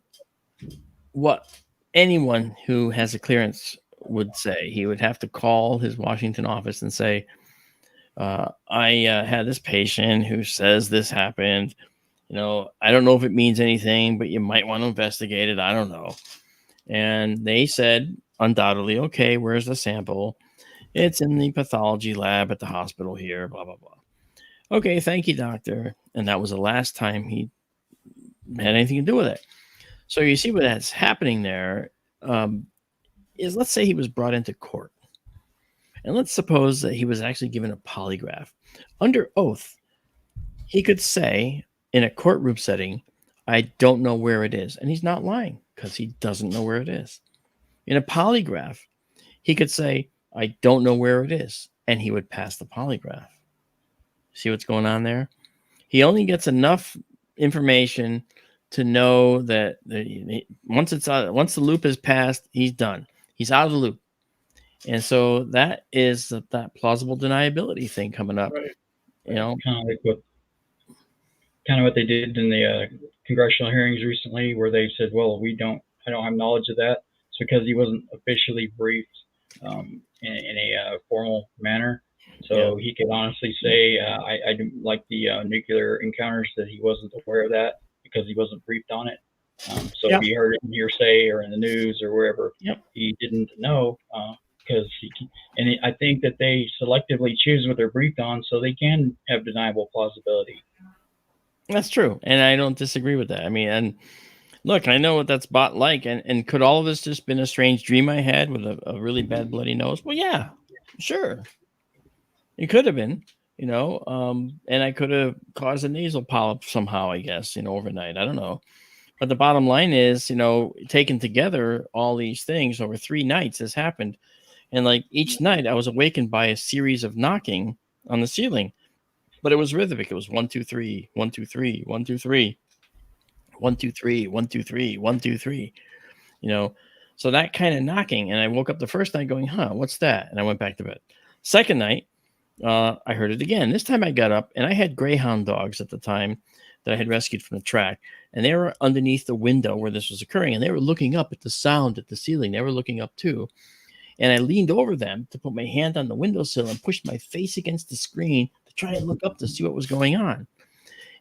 what anyone who has a clearance would say. He would have to call his Washington office and say, I had this patient who says this happened. I don't know if it means anything, but you might want to investigate it. I don't know. And they said, undoubtedly, okay, where's the sample? It's in the pathology lab at the hospital here, blah, blah, blah. Okay, thank you, doctor. And that was the last time he had anything to do with it. So you see what that's happening there is, let's say he was brought into court. And let's suppose that he was actually given a polygraph. Under oath, he could say in a courtroom setting, I don't know where it is. And he's not lying because he doesn't know where it is. In a polygraph, he could say, I don't know where it is. And he would pass the polygraph. See what's going on there? He only gets enough information to know that once the loop is passed, he's done. He's out of the loop. And so that is that plausible deniability thing coming up. Right. Kind of what they did in the congressional hearings recently, where they said, "Well, I don't have knowledge of that." It's because he wasn't officially briefed in a formal manner. So he could honestly say, "I didn't like the nuclear encounters," that he wasn't aware of that because he wasn't briefed on it. So if he heard it in hearsay or in the news or wherever, he didn't know. Because I think that they selectively choose what they're briefed on so they can have deniable plausibility. That's true. And I don't disagree with that. I mean, and look, I know what that's bot like. And could all of this just been a strange dream I had with a really bad bloody nose? Well, yeah, sure. It could have been, and I could have caused a nasal polyp somehow, I guess, overnight. I don't know. But the bottom line is, taken together, all these things over 3 nights has happened. And like each night I was awakened by a series of knocking on the ceiling, but it was rhythmic. It was 1, 2, 3, 1, 2, 3, 1, 2, 3, 1, 2, 3, 1, 2, 3, 1, 2, 3, so that kind of knocking. And I woke up the first night going, what's that? And I went back to bed. Second night, I heard it again. This time I got up and I had greyhound dogs at the time that I had rescued from the track. And they were underneath the window where this was occurring. And they were looking up at the sound at the ceiling. They were looking up too. And I leaned over them to put my hand on the windowsill and pushed my face against the screen to try and look up to see what was going on.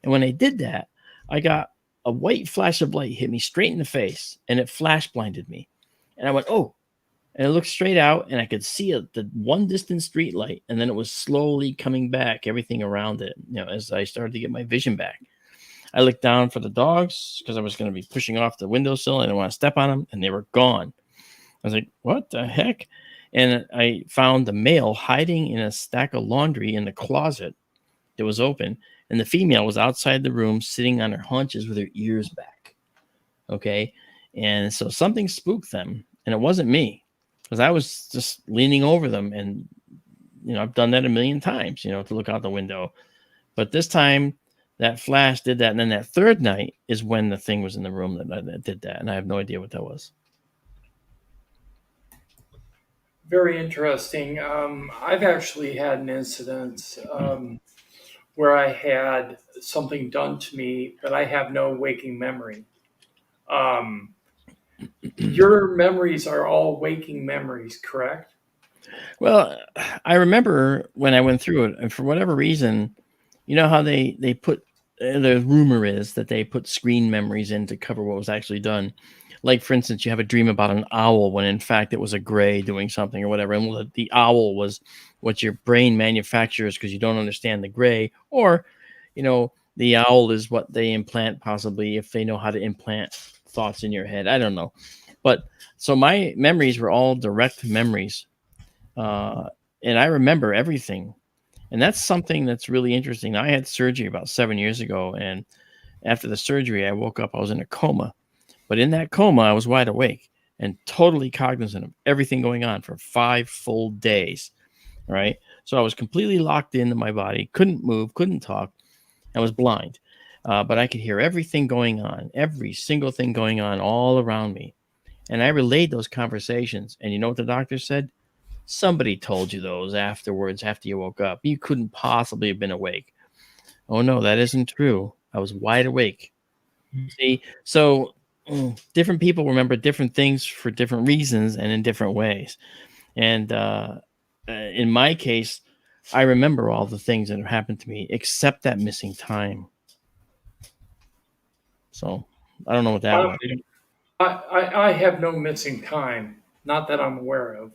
And when I did that, I got a white flash of light hit me straight in the face, and it flash blinded me. And I went, oh. And I looked straight out, and I could see the one distant street light, and then it was slowly coming back, everything around it, as I started to get my vision back. I looked down for the dogs because I was going to be pushing off the windowsill. I didn't want to step on them, and they were gone. I was like, what the heck? And I found the male hiding in a stack of laundry in the closet that was open, and the female was outside the room sitting on her haunches with her ears back. Okay. And so something spooked them, and it wasn't me because I was just leaning over them. And, I've done that a million times, to look out the window. But this time, that flash did that. And then that third night is when the thing was in the room that did that. And I have no idea what that was. Very interesting. I've actually had an incident where I had something done to me, but I have no waking memory. Um, your memories are all waking memories, correct? Well, I remember when I went through it, and for whatever reason, you know how they put the rumor is that they put screen memories in to cover what was actually done. Like, for instance, you have a dream about an owl when in fact it was a gray doing something or whatever. And the owl was what your brain manufactures because you don't understand the gray. Or, the owl is what they implant, possibly, if they know how to implant thoughts in your head. I don't know. But so my memories were all direct memories. And I remember everything. And that's something that's really interesting. I had surgery about 7 years ago. And after the surgery, I woke up, I was in a coma. But in that coma, I was wide awake and totally cognizant of everything going on for 5 full days. Right. So I was completely locked into my body, couldn't move, couldn't talk. I was blind. But I could hear everything going on, every single thing going on all around me. And I relayed those conversations. And you know what the doctor said? Somebody told you those afterwards, after you woke up. You couldn't possibly have been awake. Oh, no, that isn't true. I was wide awake. See, so different people remember different things for different reasons and in different ways. And in my case, I remember all the things that have happened to me except that missing time. So I don't know what that I, was. I have no missing time, not that I'm aware of.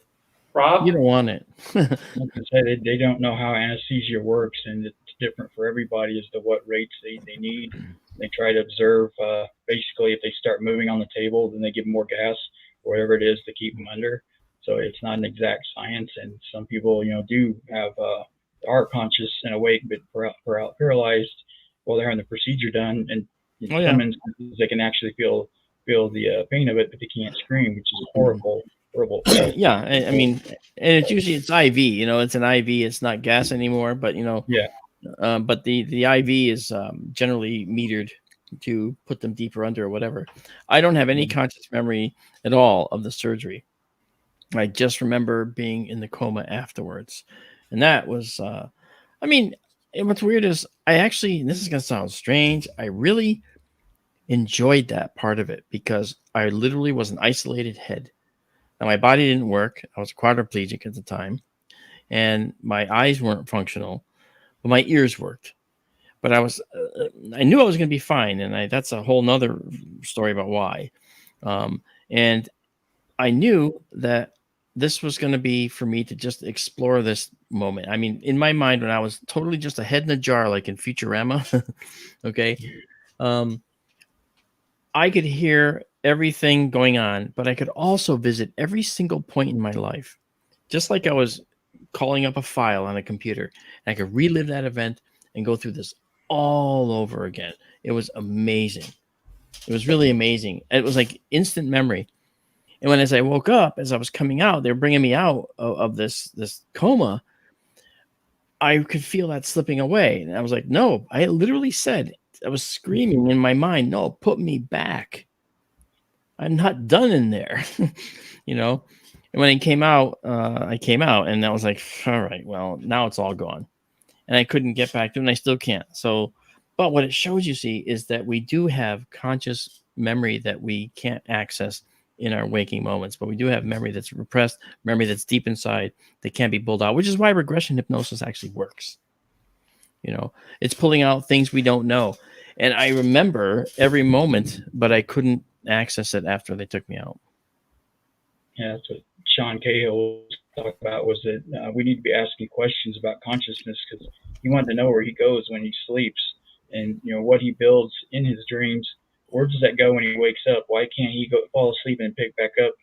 You Rob? don't want it. Like I said, they don't know how anesthesia works, and it's different for everybody as to what rates they need. They try to observe. Basically, if they start moving on the table, then they give them more gas or whatever it is to keep them under. So it's not an exact science, and some people, do have are conscious and awake, but paralyzed while they're having the procedure done. And in Oh, yeah. some instances, they can actually feel the pain of it, but they can't scream, which is horrible. Yeah. I mean, and it's IV, it's an IV. It's not gas anymore, but, Yeah. But the IV is generally metered to put them deeper under or whatever. I don't have any conscious memory at all of the surgery. I just remember being in the coma afterwards, and that was. I mean, what's weird is I actually. And this is gonna sound strange. I really enjoyed that part of it because I literally was an isolated head. Now my body didn't work. I was quadriplegic at the time, and my eyes weren't functional, but my ears worked. But I knew I was going to be fine. And that's a whole nother story about why. And I knew that this was going to be for me to just explore this moment. I mean, in my mind, when I was totally just a head in a jar, like in Futurama, okay, um, I could hear everything going on, but I could also visit every single point in my life, just like I was calling up a file on a computer. And I could relive that event and go through this all over again. It was amazing. It was really amazing. It was like instant memory. And when as I woke up, as I was coming out, they were bringing me out of this coma. I could feel that slipping away, and I was like, "No!" I literally said, I was screaming in my mind, "No, put me back! I'm not done in there," you know. And when it came out, I came out, and I was like, "All right, well, now it's all gone." And I couldn't get back to it, and I still can't. So, but what it shows you, see, is that we do have conscious memory that we can't access in our waking moments, but we do have memory that's repressed, memory that's deep inside that can't be pulled out, which is why regression hypnosis actually works. It's pulling out things we don't know. And I remember every moment, but I couldn't access it after they took me out. Yeah, that's what Sean Cahill talked about, was that we need to be asking questions about consciousness, because he wanted to know where he goes when he sleeps. and what he builds in his dreams. Where does that go when he wakes up? Why can't he go fall asleep and pick back up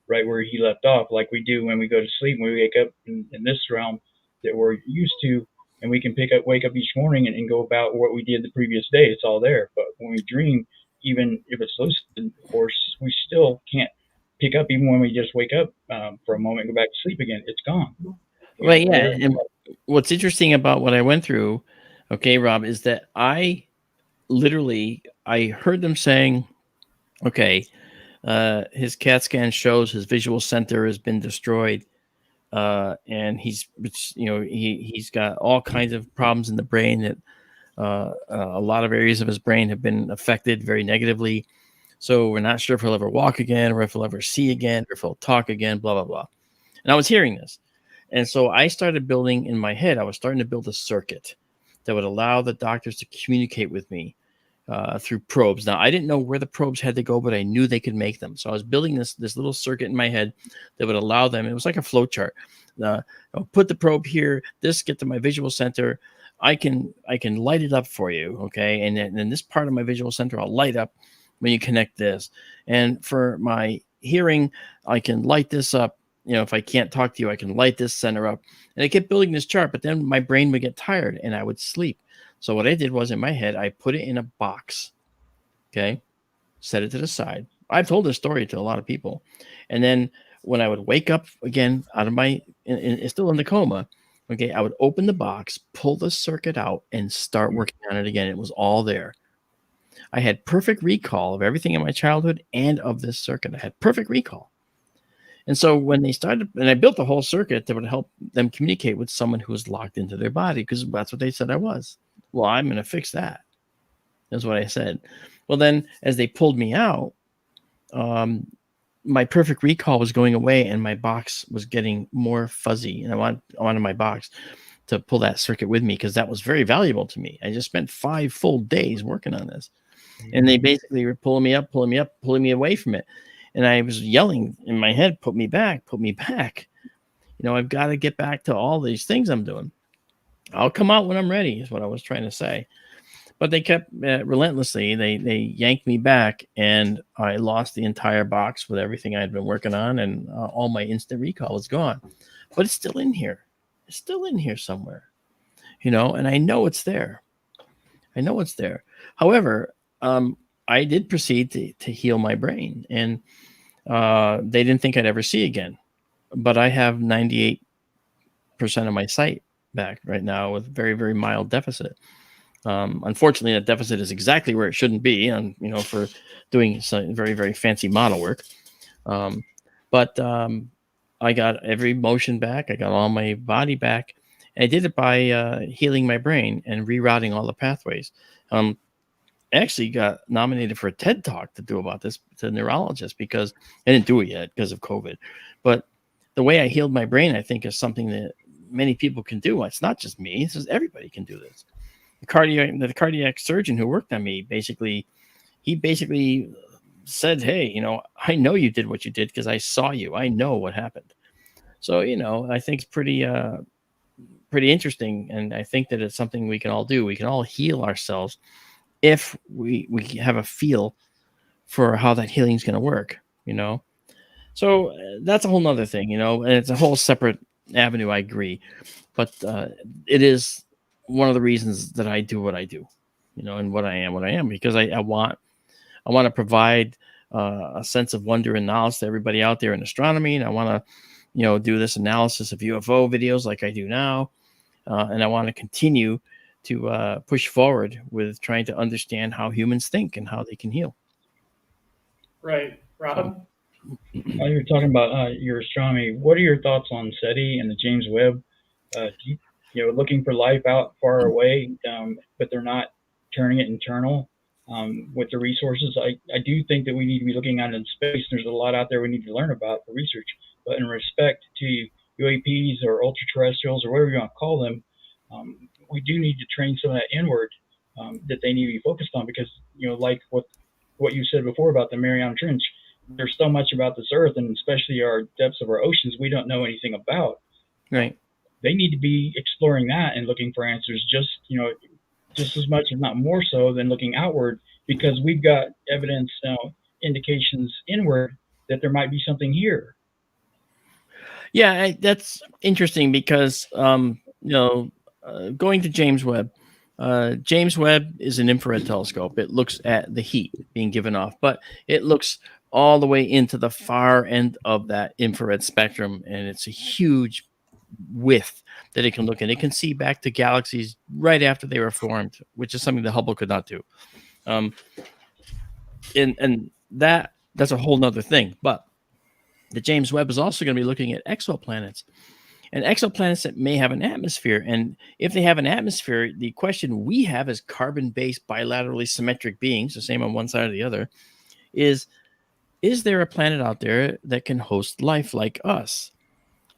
right where he left off, like we do when we go to sleep, when we wake up in this realm that we're used to, and we can wake up each morning and go about what we did the previous day. It's all there. But when we dream, even if it's lucid, of course, we still can't pick up even when we just wake up for a moment and go back to sleep again. It's gone. Well, yeah. And what's interesting about what I went through, okay, Rob, is that I heard them saying, okay, his CAT scan shows his visual center has been destroyed. And he's got all kinds of problems in the brain that a lot of areas of his brain have been affected very negatively. So we're not sure if he'll ever walk again, or if he'll ever see again, or if he'll talk again, blah, blah, blah. And I was hearing this. And so I started building in my head, I was starting to build a circuit that would allow the doctors to communicate with me through probes. Now, I didn't know where the probes had to go, but I knew they could make them. So I was building this little circuit in my head that would allow them. It was like a flow chart. I'll put the probe here, get to my visual center. I can light it up for you, okay? And then this part of my visual center, I'll light up when you connect this. And for my hearing, I can light this up. If I can't talk to you, I can light this center up. And I kept building this chart, but then my brain would get tired and I would sleep. So what I did was, in my head, I put it in a box, okay? Set it to the side. I've told this story to a lot of people. And then when I would wake up again out of still in the coma, okay, I would open the box, pull the circuit out, and start working on it again. It was all there. I had perfect recall of everything in my childhood and of this circuit. I had perfect recall. And so when they started, and I built the whole circuit that would help them communicate with someone who was locked into their body, because that's what they said I was. Well, I'm going to fix that. That's what I said. Well, then as they pulled me out, my perfect recall was going away and my box was getting more fuzzy. And I wanted my box to pull that circuit with me, because that was very valuable to me. I just spent 5 full days working on this. And they basically were pulling me up, pulling me away from it. And I was yelling in my head, put me back, put me back. I've got to get back to all these things I'm doing. I'll come out when I'm ready, is what I was trying to say. But they kept relentlessly, they yanked me back, and I lost the entire box with everything I'd been working on, and all my instant recall was gone. But it's still in here. It's still in here somewhere, and I know it's there. However, I did proceed to heal my brain, and they didn't think I'd ever see again. But I have 98% of my sight back right now with very, very mild deficit. Unfortunately, that deficit is exactly where it shouldn't be, for doing some very, very fancy model work. But I got every motion back. I got all my body back. And I did it by healing my brain and rerouting all the pathways. I actually got nominated for a TED Talk to do about this to a neurologist, because I didn't do it yet because of COVID. But the way I healed my brain, I think, is something that many people can do. It's not just me. It's just everybody can do this. The cardiac surgeon who worked on me basically said, hey, I know you did what you did because I saw you. I know what happened. So, I think it's pretty interesting. And I think that it's something we can all do. We can all heal ourselves if we have a feel for how that healing is going to work, So that's a whole nother thing, and it's a whole separate avenue. I agree. But it is one of the reasons that I do what I do, and what I am, because I want to provide a sense of wonder and knowledge to everybody out there in astronomy. And I want to, do this analysis of UFO videos like I do now. And I want to continue to push forward with trying to understand how humans think and how they can heal. Right. Rob? While you're talking about your astronomy, what are your thoughts on SETI and the James Webb? Looking for life out far away, but they're not turning it internal with the resources. I do think that we need to be looking out in space. There's a lot out there we need to learn about for research. But in respect to UAPs or ultra-terrestrials or whatever you want to call them, we do need to train some of that inward that they need to be focused on, because, like what you said before about the Mariana Trench, there's so much about this Earth, and especially our depths of our oceans, we don't know anything about. Right. They need to be exploring that and looking for answers, just, just as much, if not more so, than looking outward, because we've got evidence, indications inward that there might be something here. Yeah, that's interesting because going to James Webb. James Webb is an infrared telescope. It looks at the heat being given off, but it looks all the way into the far end of that infrared spectrum, and it's a huge width that it can look in. It can see back to galaxies right after they were formed, which is something the Hubble could not do. Um, and that's a whole nother thing. But the James Webb is also going to be looking at exoplanets and exoplanets that may have an atmosphere. And if they have an atmosphere, the question we have as carbon-based bilaterally symmetric beings, the same on one side or the other, is there a planet out there that can host life like us?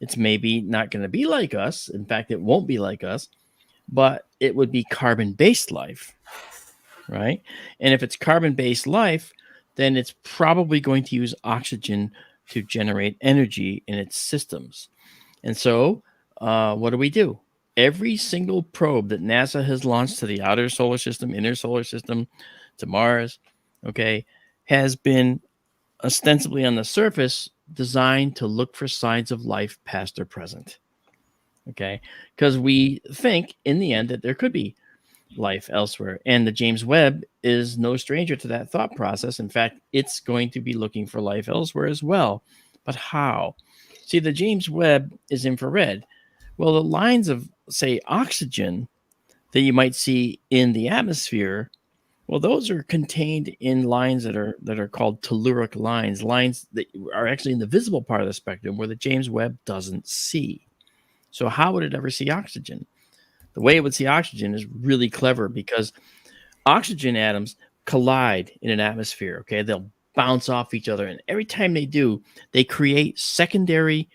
It's maybe not going to be like us. In fact, it won't be like us, but it would be carbon-based life, right? And if it's carbon-based life, then it's probably going to use oxygen to generate energy in its systems. And so, what do? Every single probe that NASA has launched to the outer solar system, inner solar system, to Mars, okay, has been ostensibly on the surface designed to look for signs of life past or present. Okay, because we think in the end that there could be life elsewhere. And the James Webb is no stranger to that thought process. In fact, it's going to be looking for life elsewhere as well. But how? See, the James Webb is infrared. Well, the lines of, say, oxygen that you might see in the atmosphere, well, those are contained in lines that are called telluric lines, lines that are actually in the visible part of the spectrum where the James Webb doesn't see. So how would it ever see oxygen? The way it would see oxygen is really clever because oxygen atoms collide in an atmosphere. Okay, they'll bounce off each other, and every time they do, they create secondary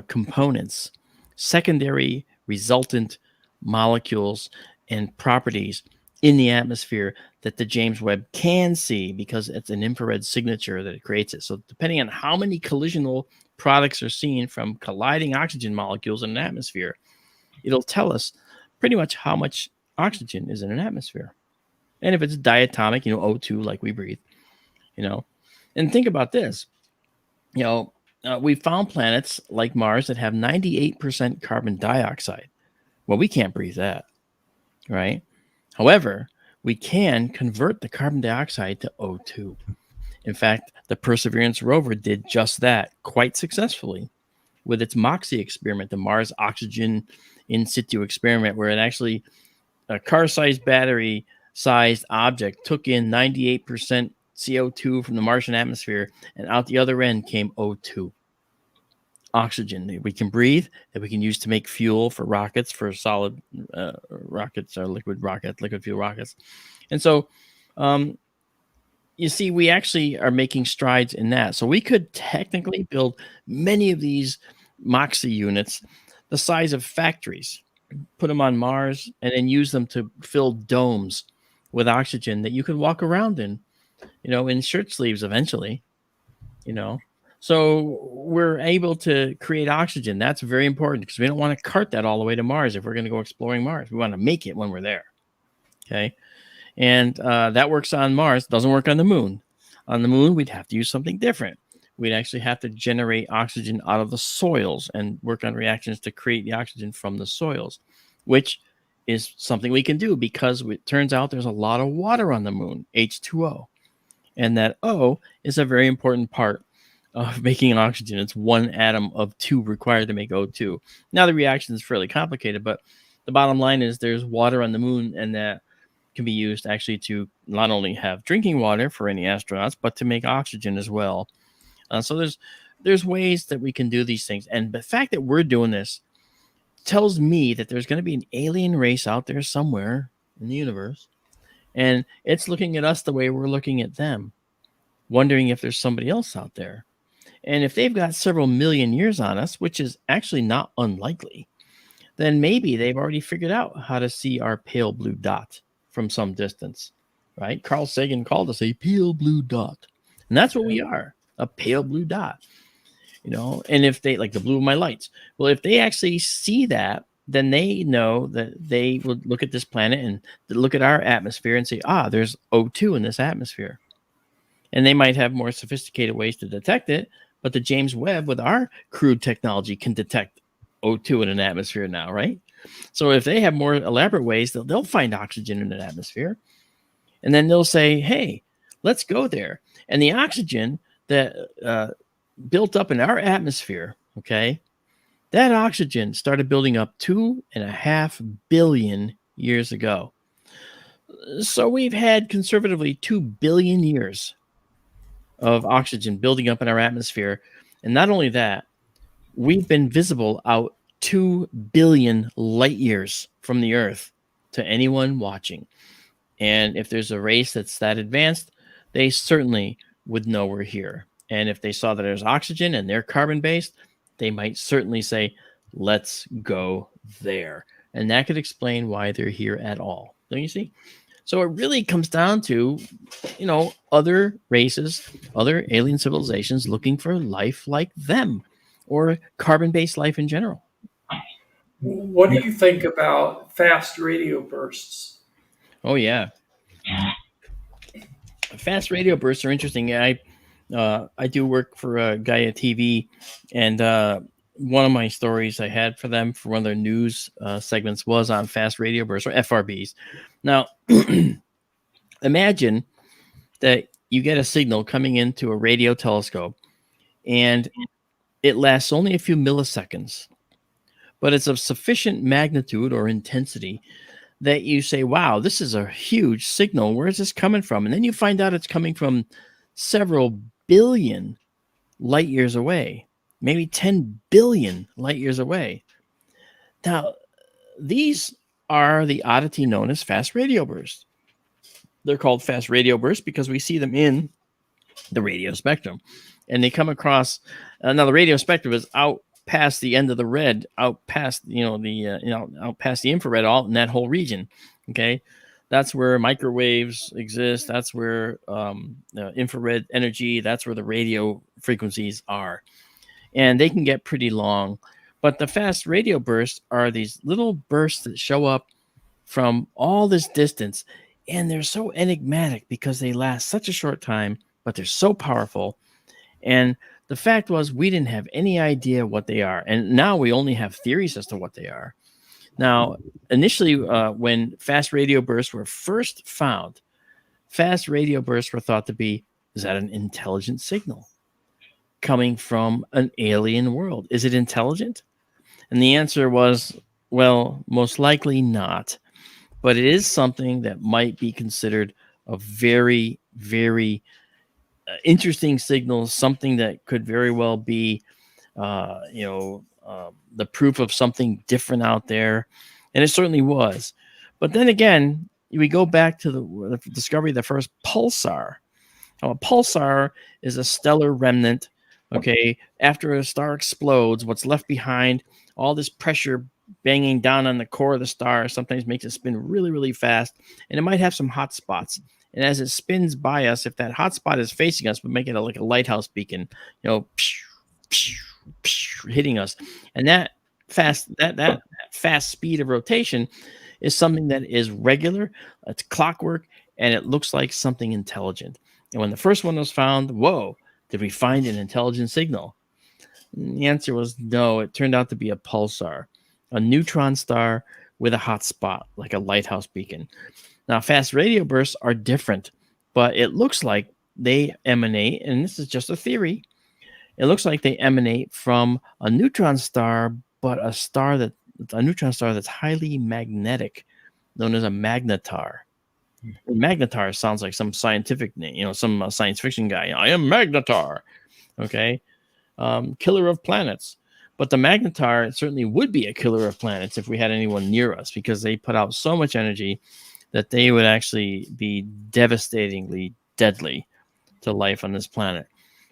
components, secondary resultant molecules and properties in the atmosphere that the James Webb can see because it's an infrared signature that it creates it. So depending on how many collisional products are seen from colliding oxygen molecules in an atmosphere, it'll tell us pretty much how much oxygen is in an atmosphere. And if it's diatomic, O2 like we breathe, and think about this, we found planets like Mars that have 98% carbon dioxide. Well, we can't breathe that, right? However, we can convert the carbon dioxide to O2. In fact, the Perseverance rover did just that quite successfully with its MOXIE experiment, the Mars Oxygen In Situ experiment, where it actually, a car-sized battery-sized object took in 98% CO2 from the Martian atmosphere, and out the other end came O2. Oxygen that we can breathe, that we can use to make fuel for rockets, for solid rockets or liquid fuel rockets. And so, you see, we actually are making strides in that. So we could technically build many of these MOXIE units the size of factories, put them on Mars, and then use them to fill domes with oxygen that you could walk around in shirt sleeves eventually, So we're able to create oxygen. That's very important because we don't want to cart that all the way to Mars if we're going to go exploring Mars. We want to make it when we're there. Okay. And that works on Mars. Doesn't work on the moon. On the moon, we'd have to use something different. We'd actually have to generate oxygen out of the soils and work on reactions to create the oxygen from the soils, which is something we can do because it turns out there's a lot of water on the moon, H2O. And that O is a very important part of making oxygen. It's one atom of two required to make O2. Now, the reaction is fairly complicated, but the bottom line is there's water on the moon, and that can be used actually to not only have drinking water for any astronauts, but to make oxygen as well. So there's ways that we can do these things. And the fact that we're doing this tells me that there's going to be an alien race out there somewhere in the universe, and it's looking at us the way we're looking at them, wondering if there's somebody else out there. And if they've got several million years on us, which is actually not unlikely, then maybe they've already figured out how to see our pale blue dot from some distance, right? Carl Sagan called us a pale blue dot. And that's what we are, a pale blue dot, And if they, like the blue of my lights, well, if they actually see that then they know that they would look at this planet and look at our atmosphere and say, there's O2 in this atmosphere. And they might have more sophisticated ways to detect it, but the James Webb with our crude technology can detect O2 in an atmosphere now, right? So if they have more elaborate ways, they'll find oxygen in an atmosphere. And then they'll say, hey, let's go there. And the oxygen that built up in our atmosphere, okay, that oxygen started building up 2.5 billion years ago. So we've had conservatively 2 billion years of oxygen building up in our atmosphere. And not only that, we've been visible out 2 billion light years from the Earth to anyone watching. And if there's a race that's that advanced, they certainly would know we're here. And if they saw that there's oxygen and they're carbon based, they might certainly say, let's go there. And that could explain why they're here at all. Don't you see? So it really comes down to, other races, other alien civilizations looking for life like them or carbon based life in general. What do you think about fast radio bursts? Oh, yeah. Fast radio bursts are interesting. I do work for Gaia TV, and one of my stories I had for them for one of their news segments was on fast radio bursts, or FRBs. Now, imagine that you get a signal coming into a radio telescope, and it lasts only a few milliseconds, but it's of sufficient magnitude or intensity that you say, wow, this is a huge signal. Where is this coming from? And then you find out it's coming from several billion light years away, maybe 10 billion light years away. Now, these are the oddity known as fast radio bursts. They're called fast radio bursts because we see them in the radio spectrum. And they come across, now the radio spectrum is out past the end of the red, out past out past the infrared, all in that whole region. Okay, that's where microwaves exist. That's where infrared energy. That's where the radio frequencies are, and they can get pretty long. But the fast radio bursts are these little bursts that show up from all this distance, and they're so enigmatic because they last such a short time, but they're so powerful. And the fact was, we didn't have any idea what they are. And now we only have theories as to what they are. Now, initially, when fast radio bursts were first found, fast radio bursts were thought to be, is that an intelligent signal coming from an alien world? Is it intelligent? And the answer was, well, most likely not. But it is something that might be considered a very, very interesting signal, something that could very well be, the proof of something different out there. And it certainly was. But then again, we go back to the discovery of the first pulsar. Now, a pulsar is a stellar remnant. Okay, after a star explodes, what's left behind, all this pressure banging down on the core of the star sometimes makes it spin really, really fast, and it might have some hot spots. And as it spins by us, if that hot spot is facing us, we make it like a lighthouse beacon, hitting us. And that fast speed of rotation is something that is regular. It's clockwork, and it looks like something intelligent. And when the first one was found, whoa, did we find an intelligent signal? And the answer was no. It turned out to be a pulsar, a neutron star with a hot spot, like a lighthouse beacon. Now, fast radio bursts are different, but it looks like they emanate, and this is just a theory, it looks like they emanate from a neutron star, but a neutron star that's highly magnetic, known as a magnetar. Magnetar sounds like some scientific name, some science fiction guy. I am Magnetar, okay? Killer of planets. But the magnetar certainly would be a killer of planets if we had anyone near us, because they put out so much energy that they would actually be devastatingly deadly to life on this planet.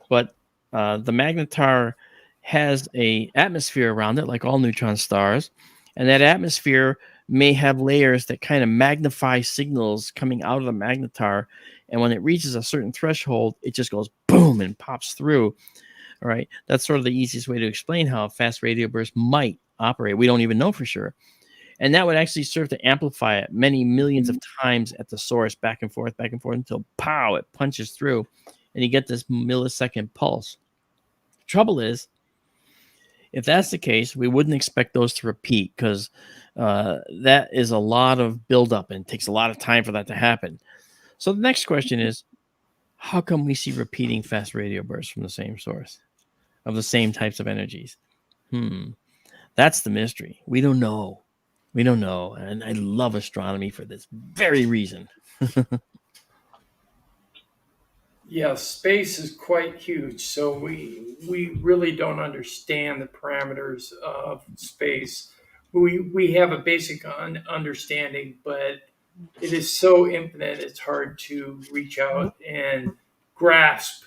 But the magnetar has an atmosphere around it, like all neutron stars, and that atmosphere may have layers that kind of magnify signals coming out of the magnetar, and when it reaches a certain threshold, it just goes boom and pops through. All right, that's sort of the easiest way to explain how a fast radio burst might operate. We don't even know for sure. And that would actually serve to amplify it many millions of times at the source, back and forth, until pow, it punches through and you get this millisecond pulse. Trouble is, if that's the case, we wouldn't expect those to repeat, because that is a lot of buildup and takes a lot of time for that to happen. So the next question is, how come we see repeating fast radio bursts from the same source of the same types of energies? That's the mystery. We don't know. And I love astronomy for this very reason. Yeah, space is quite huge, so we really don't understand the parameters of space. We have a basic understanding, but it is so infinite, it's hard to reach out and grasp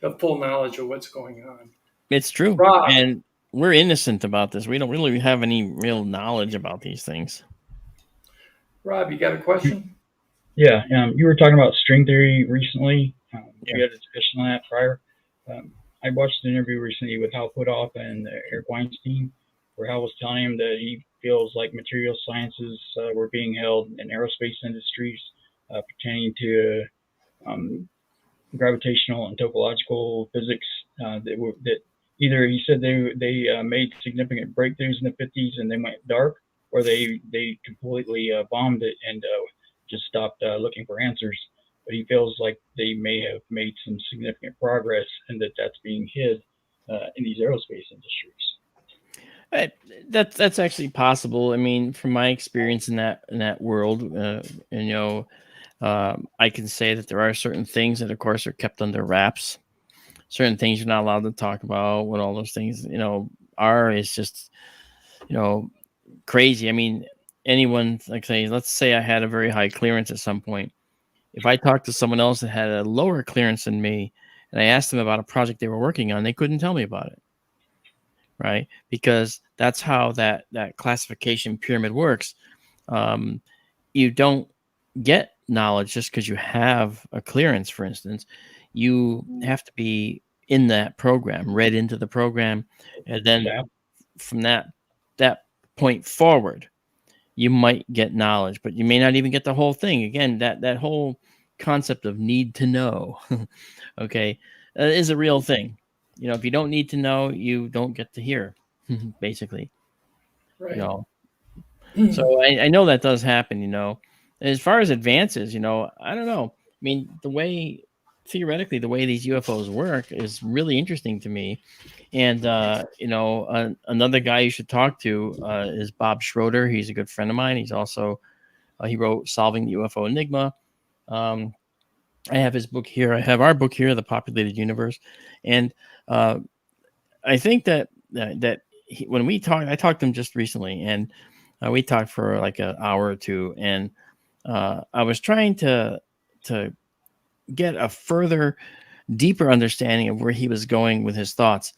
the full knowledge of what's going on. It's true. Rob, And we're innocent about this. We don't really have any real knowledge about these things. Rob, you got a question? Yeah, you were talking about string theory recently. Yeah. We had a discussion on that prior. I watched an interview recently with Hal Puthoff and Eric Weinstein, where Hal was telling him that he feels like material sciences were being held in aerospace industries pertaining to gravitational and topological physics. That either he said they made significant breakthroughs in the 50s and they went dark, or they completely bombed it and just stopped looking for answers. But he feels like they may have made some significant progress, and that's being hid in these aerospace industries. That's actually possible. I mean, from my experience in that world, and I can say that there are certain things that, of course, are kept under wraps. Certain things you're not allowed to talk about. What all those things, are, is just, crazy. I mean, anyone, like, let's say I had a very high clearance at some point. If I talked to someone else that had a lower clearance than me, and I asked them about a project they were working on, they couldn't tell me about it, right? Because that's how that classification pyramid works. You don't get knowledge just because you have a clearance. For instance, you have to be in that program, read into the program, and then from that point forward, you might get knowledge, but you may not even get the whole thing. Again, that whole concept of need to know, okay, is a real thing. If you don't need to know, you don't get to hear, basically. Right. So I know that does happen. As far as advances, I don't know. I mean, theoretically, the way these UFOs work is really interesting to me. And, another guy you should talk to is Bob Schroeder. He's a good friend of mine. He's also, he wrote Solving the UFO Enigma. I have his book here. I have our book here, The Populated Universe. And I think that when we talked, I talked to him just recently, and we talked for like an hour or two. And I was trying to get a further, deeper understanding of where he was going with his thoughts,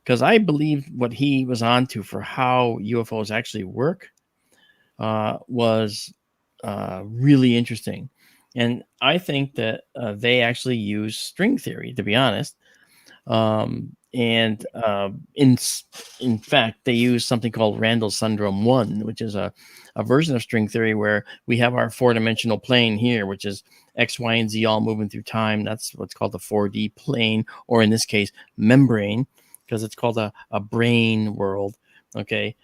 because I believe what he was onto for how UFOs actually work was really interesting. And I think that they actually use string theory, to be honest. In fact, they use something called Randall Syndrome 1, which is a version of string theory where we have our four-dimensional plane here, which is X, Y, and Z all moving through time. That's what's called the 4D plane, or in this case, membrane, because it's called a brain world. Okay.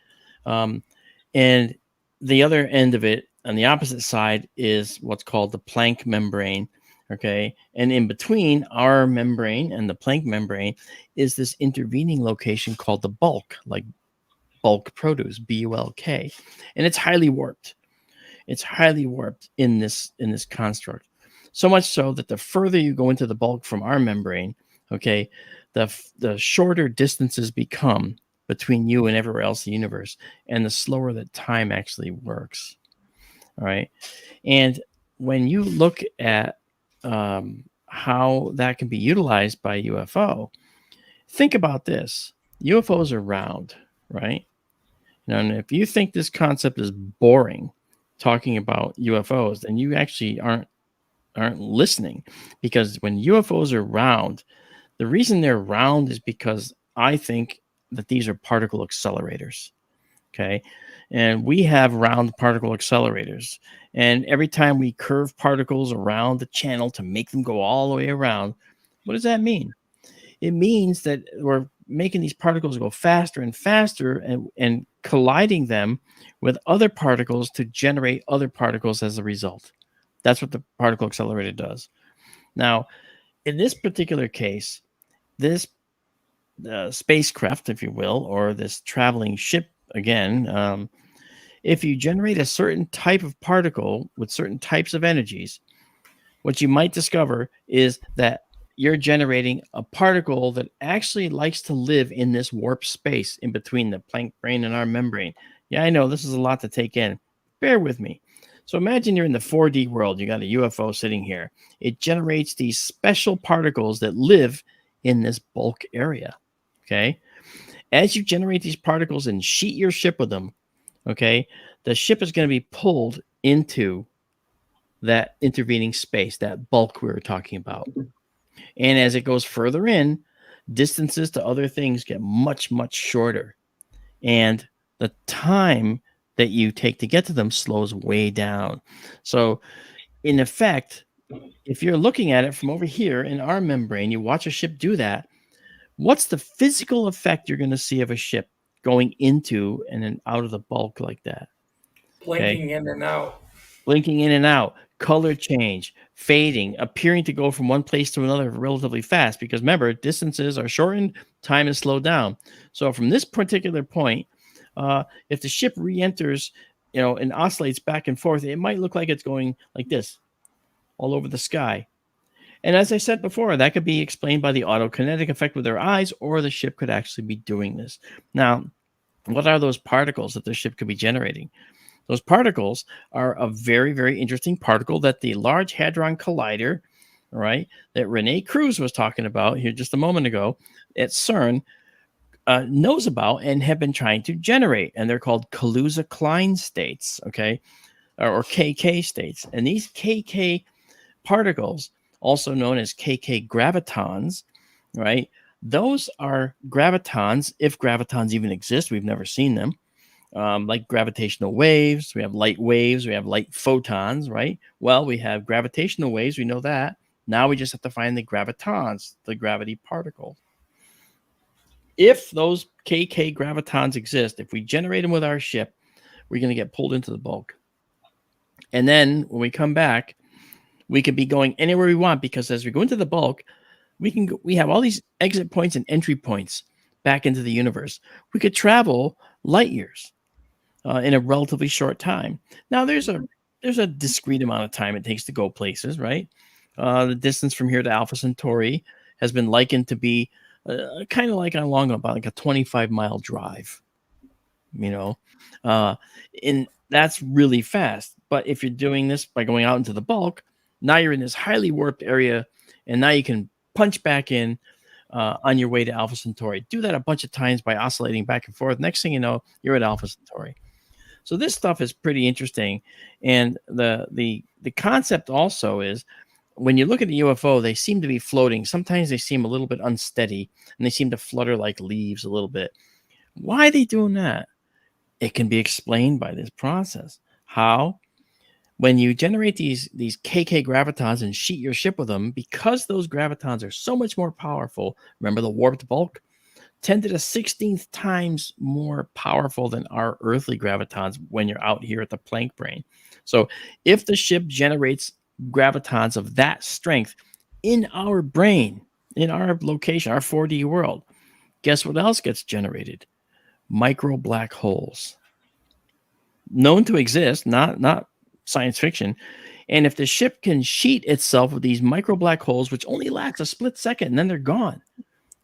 And the other end of it, on the opposite side, is what's called the Planck membrane. Okay. And in between our membrane and the Planck membrane is this intervening location called the bulk, like bulk produce, BULK. And it's highly warped. It's highly warped in this construct. So much so that the further you go into the bulk from our membrane, okay, the shorter distances become between you and everywhere else in the universe, and the slower that time actually works. All right. And when you look at how that can be utilized by UFO, think about this. UFOs are round, right? And if you think this concept is boring, talking about UFOs, then you actually aren't listening, because when UFOs are round, the reason they're round is because I think that these are particle accelerators. Okay. And we have round particle accelerators. And every time we curve particles around the channel to make them go all the way around, what does that mean? It means that we're making these particles go faster and faster and colliding them with other particles to generate other particles as a result. That's what the particle accelerator does. Now, in this particular case, this spacecraft, if you will, or this traveling ship, again, if you generate a certain type of particle with certain types of energies, what you might discover is that you're generating a particle that actually likes to live in this warp space in between the Planck brain and our membrane. Yeah, I know this is a lot to take in. Bear with me. So imagine you're in the 4D world. You got a UFO sitting here. It generates these special particles that live in this bulk area. Okay. As you generate these particles and sheet your ship with them, okay, the ship is going to be pulled into that intervening space, that bulk we were talking about. And as it goes further in, distances to other things get much, much shorter. And the time that you take to get to them slows way down. So, in effect, if you're looking at it from over here in our membrane, you watch a ship do that. What's the physical effect you're going to see of a ship going into and then out of the bulk like that? Okay. Blinking in and out. Blinking in and out, color change, fading, appearing to go from one place to another relatively fast. Because remember, distances are shortened, time is slowed down. So from this particular point, if the ship re-enters, and oscillates back and forth, it might look like it's going like this all over the sky. And as I said before, that could be explained by the autokinetic effect with their eyes, or the ship could actually be doing this. Now, what are those particles that the ship could be generating? Those particles are a very, very interesting particle that the Large Hadron Collider, right, that Rene Cruz was talking about here just a moment ago at CERN, knows about and have been trying to generate. And they're called Kaluza-Klein states, okay, or KK states. And these KK particles, also known as KK gravitons, right, those are gravitons, if gravitons even exist. We've never seen them. Like gravitational waves, we have light waves, we have light photons, right? Well, we have gravitational waves, we know that. Now we just have to find the gravitons, the gravity particles. If those KK gravitons exist, if we generate them with our ship, we're going to get pulled into the bulk. And then when we come back, we can be going anywhere we want, because as we go into the bulk, we have all these exit points and entry points back into the universe. We could travel light years in a relatively short time. Now, there's a discrete amount of time it takes to go places, right? The distance from here to Alpha Centauri has been likened to be kind of like about like a 25-mile drive, and that's really fast. But if you're doing this by going out into the bulk, now you're in this highly warped area, and now you can punch back in on your way to Alpha Centauri. Do that a bunch of times by oscillating back and forth. Next thing you know, you're at Alpha Centauri. So this stuff is pretty interesting. And the concept also is, when you look at the UFO, they seem to be floating. Sometimes they seem a little bit unsteady, and they seem to flutter like leaves a little bit. Why are they doing that? It can be explained by this process. How? When you generate these KK gravitons and sheet your ship with them, because those gravitons are so much more powerful, remember the warped bulk? 10 to the 16th times more powerful than our earthly gravitons when you're out here at the Planck brain. So if the ship generates gravitons of that strength in our brain, in our location, our 4D world, guess what else gets generated? Micro black holes. Known to exist, not science fiction. And if the ship can sheet itself with these micro black holes, which only last a split second and then they're gone.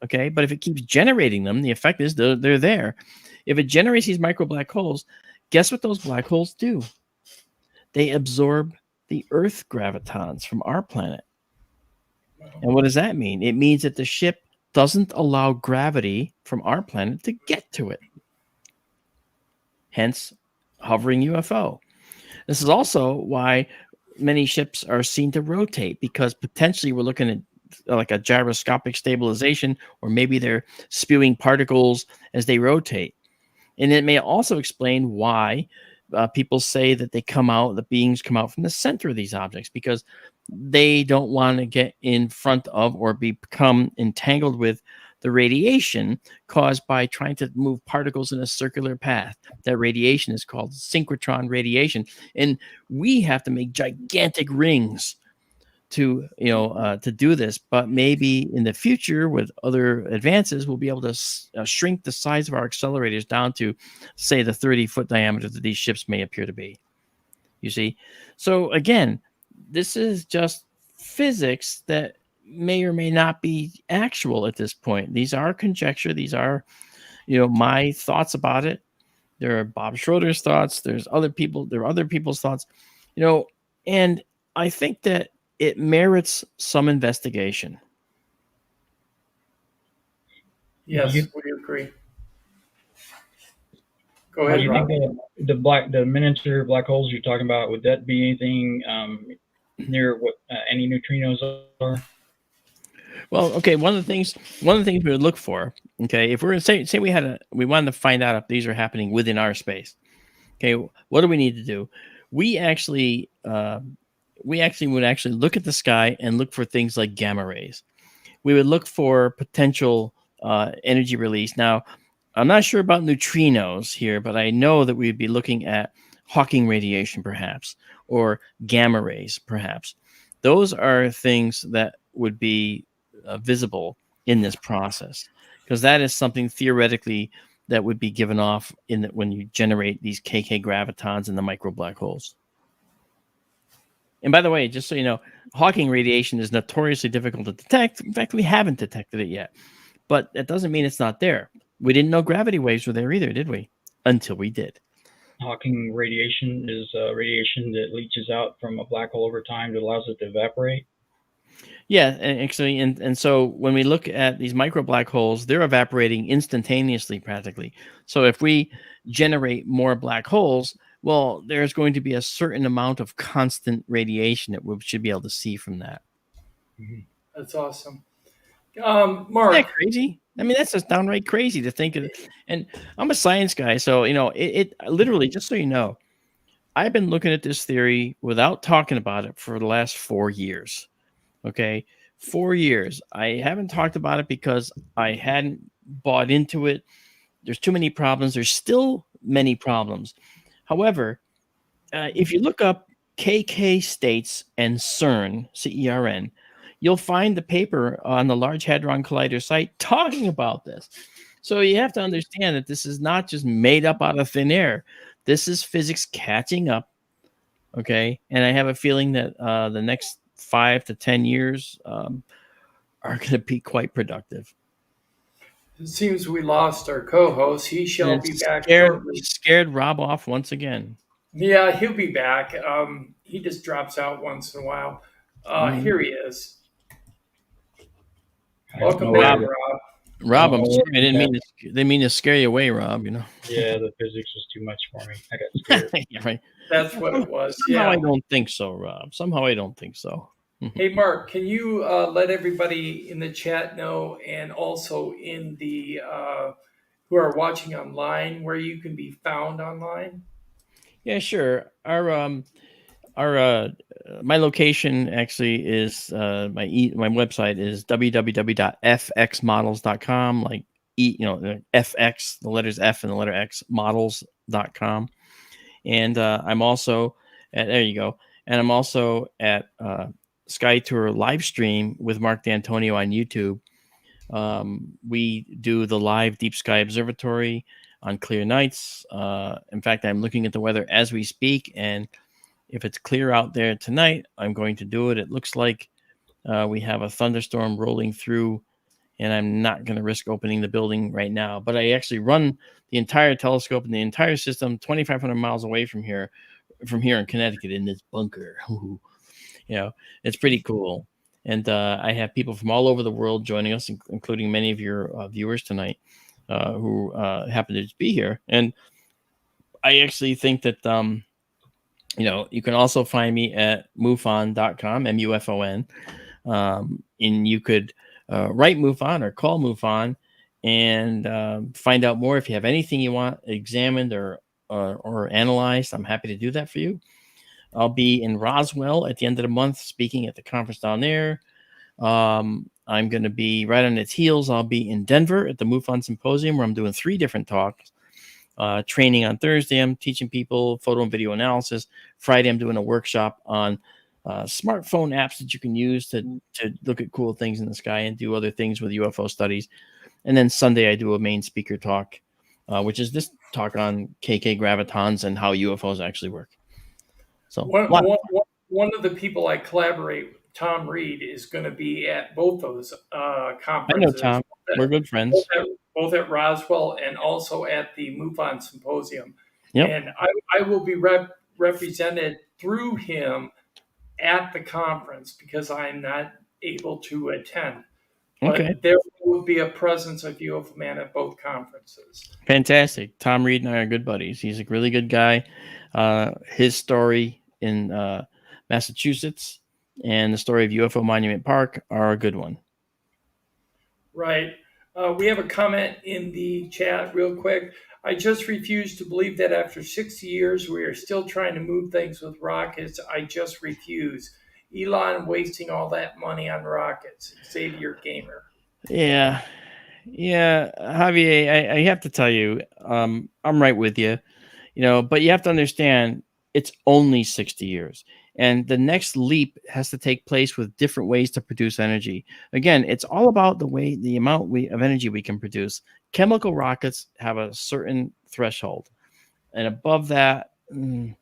Okay, but if it keeps generating them, the effect is they're there. If it generates these micro black holes, guess what those black holes do? They absorb the Earth gravitons from our planet. And what does that mean? It means that the ship doesn't allow gravity from our planet to get to it. Hence, hovering UFO. This is also why many ships are seen to rotate, because potentially we're looking at like a gyroscopic stabilization, or maybe they're spewing particles as they rotate. And it may also explain why people say that the beings come out from the center of these objects, because they don't want to get in front of or become entangled with the radiation caused by trying to move particles in a circular path. That radiation is called synchrotron radiation. And we have to make gigantic rings to do this, but maybe in the future with other advances we'll be able to shrink the size of our accelerators down to, say, the 30-foot diameter that these ships may appear to be. You see, so again, this is just physics that may or may not be actual at this point. These are conjecture. These are my thoughts about it. There are Bob Schroeder's thoughts. There are other people's thoughts, and I think that it merits some investigation. Yes, we agree. Go How ahead, do you Rob. think the miniature black holes you're talking about, would that be anything near what any neutrinos are? Well, okay. One of the things we would look for, okay, if we're say we wanted to find out if these are happening within our space. Okay, what do we need to do? We actually would actually look at the sky and look for things like gamma rays. We would look for potential energy release. Now, I'm not sure about neutrinos here, but I know that we'd be looking at Hawking radiation, perhaps, or gamma rays, perhaps. Those are things that would be visible in this process, because that is something theoretically that would be given off when you generate these KK gravitons in the micro black holes. And by the way, just so you know, Hawking radiation is notoriously difficult to detect. In fact, we haven't detected it yet. But that doesn't mean it's not there. We didn't know gravity waves were there either, did we? Until we did. Hawking radiation is radiation that leaches out from a black hole over time that allows it to evaporate. Yeah, actually, and so when we look at these micro black holes, they're evaporating instantaneously, practically. So if we generate more black holes, well, there's going to be a certain amount of constant radiation that we should be able to see from that. That's awesome. Isn't Mark. that crazy? I mean, that's just downright crazy to think of. And I'm a science guy, so it literally, just so you know, I've been looking at this theory without talking about it for the last 4 years. Okay, 4 years. I haven't talked about it because I hadn't bought into it. There's too many problems. There's still many problems. However, if you look up KK states and CERN, CERN, you'll find the paper on the Large Hadron Collider site talking about this. So you have to understand that this is not just made up out of thin air. This is physics catching up. Okay, and I have a feeling that the next 5 to 10 years are going to be quite productive. It seems we lost our co-host. He shall be back scared, shortly. Scared Rob off once again. Yeah, he'll be back. He just drops out once in a while. Here he is. Welcome back, Rob. Rob, I'm sorry. I didn't mean to scare you away, Rob. Yeah, the physics was too much for me. I got scared. Yeah, right. That's what it was. Somehow Yeah. I don't think so, Rob. Somehow I don't think so. Hey, Mark, can you let everybody in the chat know, and also in the who are watching online, where you can be found online? Yeah, sure. My location actually is my website is www.fxmodels.com, like FX, the letters F and the letter X, models.com. And I'm also there you go. And I'm also at Sky Tour live stream with Marc Dantonio on YouTube. We do the live Deep Sky Observatory on clear nights. In fact, I'm looking at the weather as we speak, and if it's clear out there tonight, I'm going to do it. It looks like we have a thunderstorm rolling through, and I'm not going to risk opening the building right now. But I actually run the entire telescope and the entire system 2,500 miles away from here in Connecticut in this bunker. It's pretty cool. And I have people from all over the world joining us, including many of your viewers tonight who happen to be here. And I actually think that, you can also find me at MUFON.com, MUFON. And you could write MUFON or call MUFON and find out more. If you have anything you want examined or analyzed, I'm happy to do that for you. I'll be in Roswell at the end of the month speaking at the conference down there. I'm going to be right on its heels. I'll be in Denver at the MUFON Symposium, where I'm doing 3 different talks. Training on Thursday, I'm teaching people photo and video analysis. Friday, I'm doing a workshop on smartphone apps that you can use to look at cool things in the sky and do other things with UFO studies. And then Sunday, I do a main speaker talk, which is this talk on KK gravitons and how UFOs actually work. So One of the people I collaborate with, Tom Reed, is going to be at both those I know conferences, Tom. We're good both friends. at, both at Roswell and also at the MUFON Symposium. Yep. And I will be represented through him at the conference because I'm not able to attend. But Okay. there will be a presence of UFO Man at both conferences. Fantastic. Tom Reed and I are good buddies. He's a really good guy. His story in Massachusetts and the story of UFO Monument Park are a good one. Right. We have a comment in the chat real quick. I just refuse to believe that after 60 years, we are still trying to move things with rockets. I just refuse. Elon wasting all that money on rockets. Xavier Gamer. Yeah. Javier, I have to tell you, I'm right with you, but you have to understand it's only 60 years. And the next leap has to take place with different ways to produce energy. Again, it's all about the amount of energy we can produce. Chemical rockets have a certain threshold, and above that, we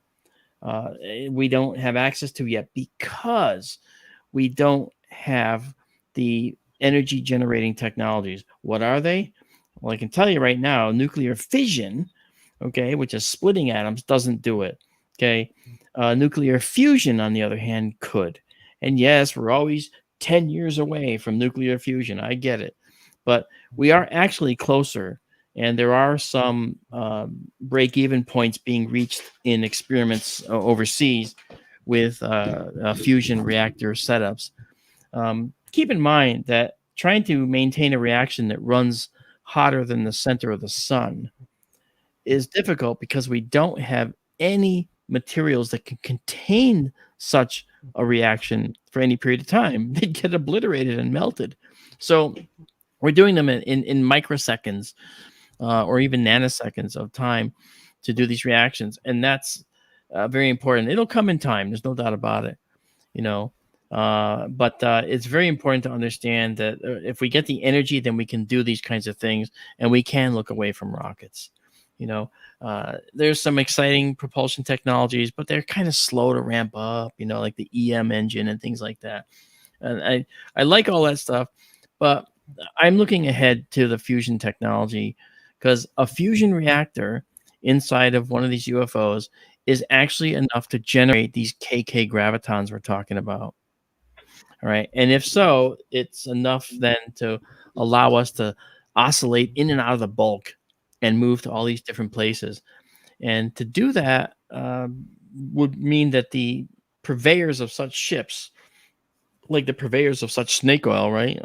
don't have access to yet because we don't have the energy generating technologies. What are they? Well, I can tell you right now, nuclear fission, okay, which is splitting atoms, doesn't do it. Okay. Nuclear fusion, on the other hand, could. And yes, we're always 10 years away from nuclear fusion. I get it. But we are actually closer. And there are some break even points being reached in experiments overseas with fusion reactor setups. Keep in mind that trying to maintain a reaction that runs hotter than the center of the sun is difficult because we don't have any materials that can contain such a reaction for any period of time. They get obliterated and melted. So we're doing them in microseconds or even nanoseconds of time to do these reactions. And that's very important. It'll come in time. There's no doubt about it, but it's very important to understand that if we get the energy, then we can do these kinds of things and we can look away from rockets. There's some exciting propulsion technologies, but they're kind of slow to ramp up, like the EM engine and things like that. And I like all that stuff, but I'm looking ahead to the fusion technology because a fusion reactor inside of one of these UFOs is actually enough to generate these KK gravitons we're talking about. All right. And if so, it's enough then to allow us to oscillate in and out of the bulk and move to all these different places. And to do that would mean that the purveyors of such ships, like the purveyors of such snake oil, right?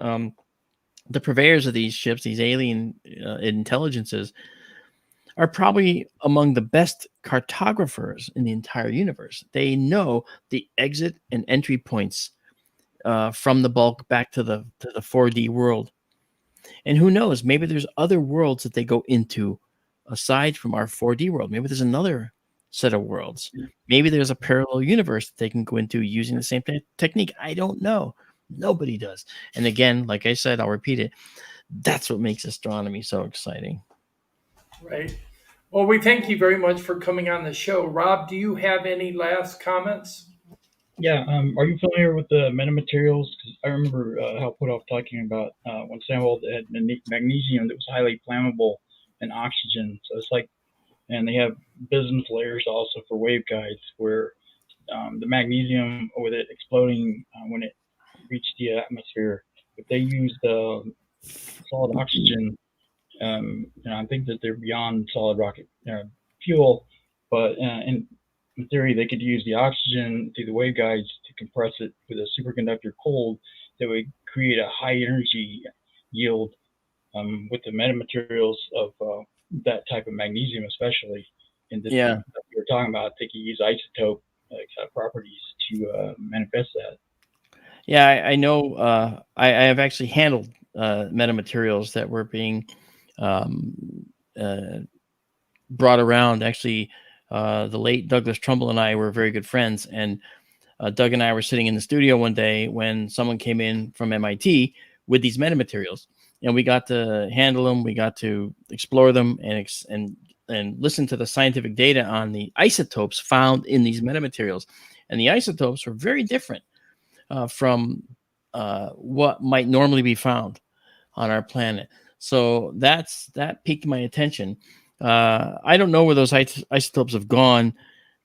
The purveyors of these ships, these alien intelligences, are probably among the best cartographers in the entire universe. They know the exit and entry points from the bulk back to the 4D world. And who knows, maybe there's other worlds that they go into aside from our 4D world. Maybe there's another set of worlds. Maybe there's a parallel universe that they can go into using the same technique. I don't know. Nobody does. And again, like I said, I'll repeat it. That's what makes astronomy so exciting. Right. Well, we thank you very much for coming on the show. Rob, do you have any last comments? Yeah, are you familiar with the metamaterials? Because I remember Hal Puthoff talking about when Samuel had magnesium that was highly flammable and oxygen. So it's like, and they have bismuth layers also for waveguides where the magnesium with it exploding when it reached the atmosphere, if they use the solid oxygen, I think that they're beyond solid rocket fuel, but in theory, they could use the oxygen through the waveguides to compress it with a superconductor cold that would create a high energy yield with the metamaterials of that type of magnesium, especially. And that Yeah. we were talking about, they could use isotope properties to manifest that. Yeah, I know. I have actually handled metamaterials that were being um, uh, brought around. Actually, the late Douglas Trumbull and I were very good friends, and Doug and I were sitting in the studio one day when someone came in from MIT with these metamaterials, and we got to handle them. We got to explore them and listen to the scientific data on the isotopes found in these metamaterials, and the isotopes were very different from what might normally be found on our planet. So that piqued my attention. I don't know where those isotopes have gone,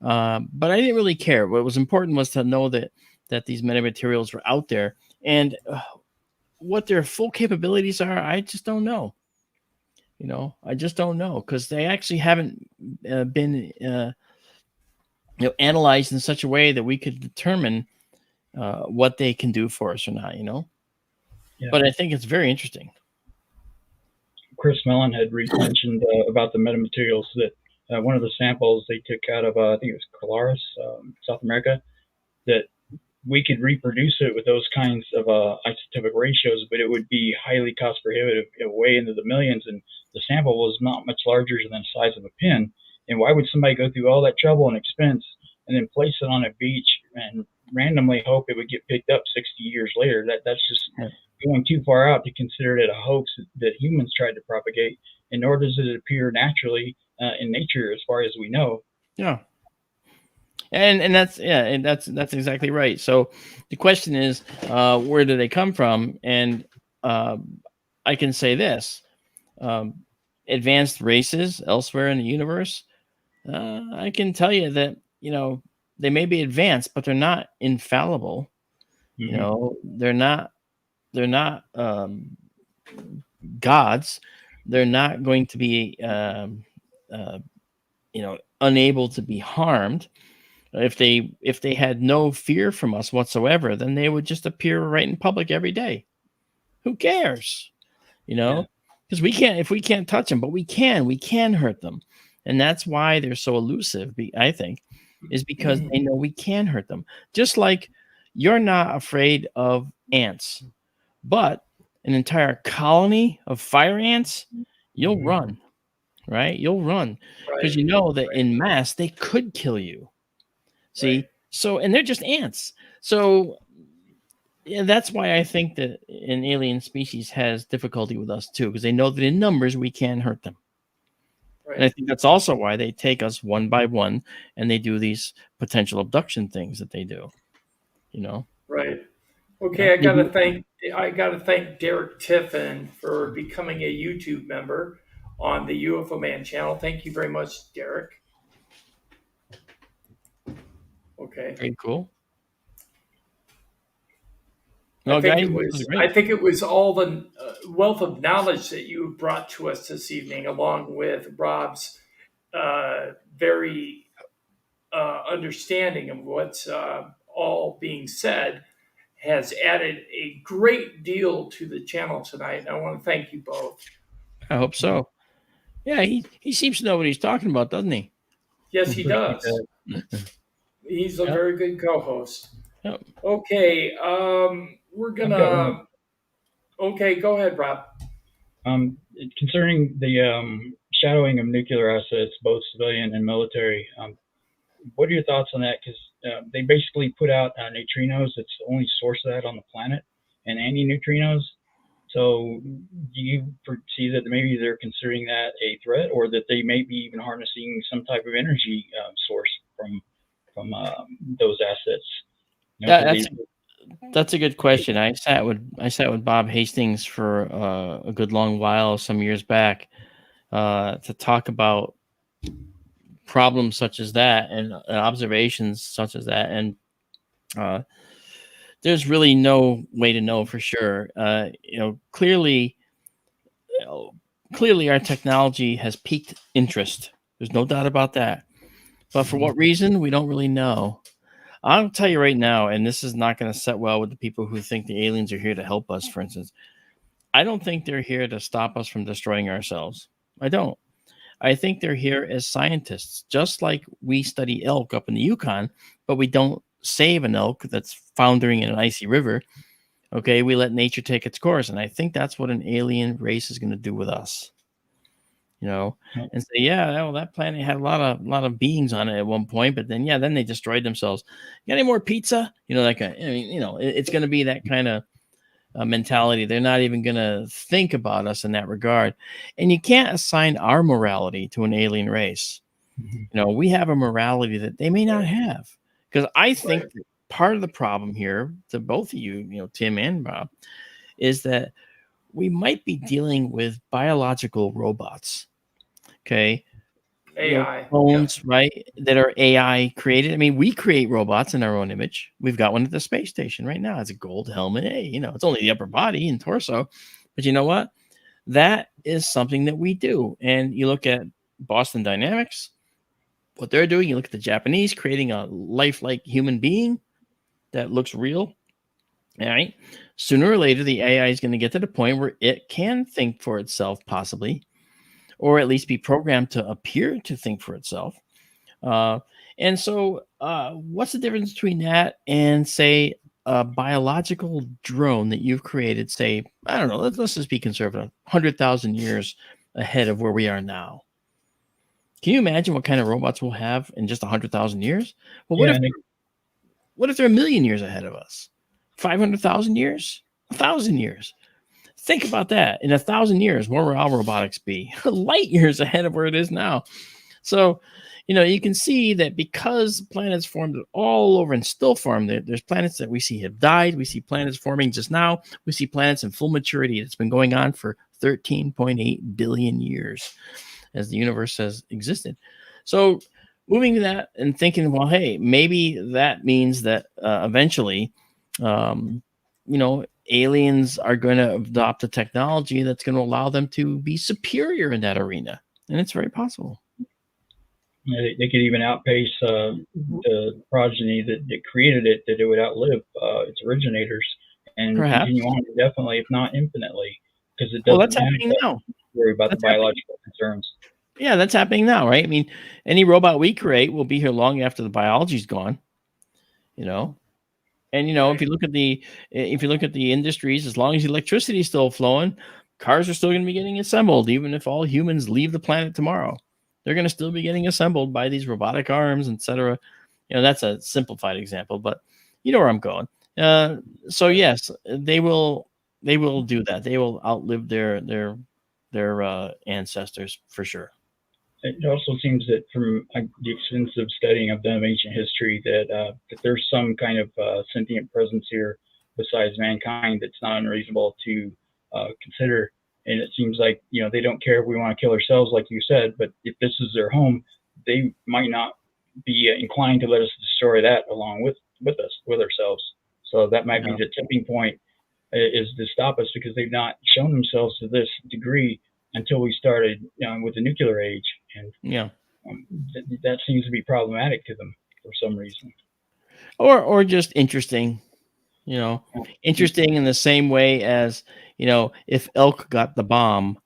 but I didn't really care. What was important was to know that these metamaterials were out there, and what their full capabilities are, I just don't know. I just don't know because they actually haven't been analyzed in such a way that we could determine what they can do for us or not. Yeah. But I think it's very interesting. Chris Mellon had mentioned about the metamaterials that one of the samples they took out of, I think it was Colares, South America, that we could reproduce it with those kinds of isotopic ratios, but it would be highly cost prohibitive, way into the millions. And the sample was not much larger than the size of a pin. And why would somebody go through all that trouble and expense and then place it on a beach and randomly hope it would get picked up 60 years later? That's just going too far out to consider it a hoax that humans tried to propagate, and nor does it appear naturally in nature as far as we know. Yeah. And that's exactly right. So the question is, where do they come from? And I can say this: um, advanced races elsewhere in the universe. I can tell you that they may be advanced, but they're not infallible. Mm-hmm. They're not gods. They're not going to be unable to be harmed. If they had no fear from us whatsoever, then they would just appear right in public every day. Who cares? Yeah. Because if we can't touch them, but we can hurt them. And that's why they're so elusive, I think, is because they know we can hurt them. Just like you're not afraid of ants, but an entire colony of fire ants, you'll run, right? You'll run because you know that in mass they could kill you. See, Right. so and they're just ants. So yeah, that's why I think that an alien species has difficulty with us too, because they know that in numbers we can hurt them. And I Right. think that's also why they take us one by one and they do these potential abduction things that they do. Right. Yeah. Okay, I gotta thank Derek Tiffin for becoming a YouTube member on the UFO Man channel. Thank you very much, Derek. Okay. Very cool. Well, guys, this was I great. think it was all the wealth of knowledge that you brought to us this evening, along with Rob's very understanding of what's all being said, has added a great deal to the channel tonight. I want to thank you both. I hope so. Yeah, he seems to know what he's talking about, doesn't he? Yes, he Appreciate does. that. He's a Yep. very good co-host. Yep. Okay, we're I've got one. gonna. Okay, go ahead, Rob. Concerning the shadowing of nuclear assets, both civilian and military, what are your thoughts on that? Because they basically put out neutrinos. It's the only source of that on the planet, and anti-neutrinos. So do you foresee that maybe they're considering that a threat, or that they may be even harnessing some type of energy source from those assets? Yeah, that's a good question. I sat with Bob Hastings for a good long while some years back to talk about problems such as that and observations such as that, and uh, there's really no way to know for sure. Clearly, clearly, our technology has piqued interest. There's no doubt about that. But for what reason, we don't really know. I'll tell you right now, and this is not going to set well with the people who think the aliens are here to help us, for instance. I don't think they're here to stop us from destroying ourselves. I don't. I think they're here as scientists, just like we study elk up in the Yukon, but we don't save an elk that's foundering in an icy river. Okay, we let nature take its course, and I think that's what an alien race is going to do with us. You know, and say, yeah, well, that planet had a lot of beings on it at one point, but then then they destroyed themselves. You got any more pizza? You know, like I mean, it's going to be that kind of mentality. They're not even going to think about us in that regard. And you can't assign our morality to an alien race. Mhm. We have a morality that they may not Right. have. Because I think Right. that part of the problem here, to both of you, Tim and Bob, is that we might be dealing with biological robots. Okay. AI. Yep. Clones, right? That are AI created. I mean, we create robots in our own image. We've got one at the space station right now. It's a gold helmet. Hey, it's only the upper body and torso. But you know what? That is something that we do. And you look at Boston Dynamics, what they're doing, you look at the Japanese creating a lifelike human being that looks real. All right. Sooner or later, the AI is going to get to the point where it can think for itself, possibly, or at least be programmed to appear to think for itself. And so, what's the difference between that and, say, a biological drone that you've created? Say, I don't know. Let's just be conservative. 100,000 years ahead of where we are now. Can you imagine what kind of robots we'll have in just 100,000 years? Well, Yeah, and what if they're a million years ahead of us? 500,000 years? 1,000 years? Think about that. In 1,000 years, where will our robotics be? Light years ahead of where it is now. So, you can see that because planets formed all over and still form, there's planets that we see have died. We see planets forming just now. We see planets in full maturity. It's been going on for 13.8 billion years as the universe has existed. So, moving to that and thinking, well, hey, maybe that means that eventually, um, aliens are going to adopt a technology that's going to allow them to be superior in that arena. And it's very possible. they could even outpace the progeny that created it, that it would outlive its originators and continue Perhaps. on indefinitely, if not infinitely, because it Well, that's doesn't have happening to now. worry about the That's happening. biological concerns. Yeah, that's happening now, right? I mean, any robot we create will be here long after the biology's gone, you know. And Right. if you look at the industries, as long as electricity is still flowing, cars are still going to be getting assembled, even if all humans leave the planet tomorrow. They're going to still be getting assembled by these robotic arms, etc. That's a simplified example, but you know where I'm going. Uh, so Right. yes, they will do that. They will outlive their ancestors for sure. It also seems that from the extensive studying I've done of ancient history that there's some kind of sentient presence here besides mankind that's not unreasonable to consider. And it seems like they don't care if we want to kill ourselves, like you said, but if this is their home, they might not be inclined to let us destroy that along with us, with ourselves. So that might be Yeah, the tipping point, is to stop us, because they've not shown themselves to this degree until we started with the nuclear age, and yeah. that seems to be problematic to them for some reason. Or just interesting, you know, interesting in the same way as if elk got the bomb,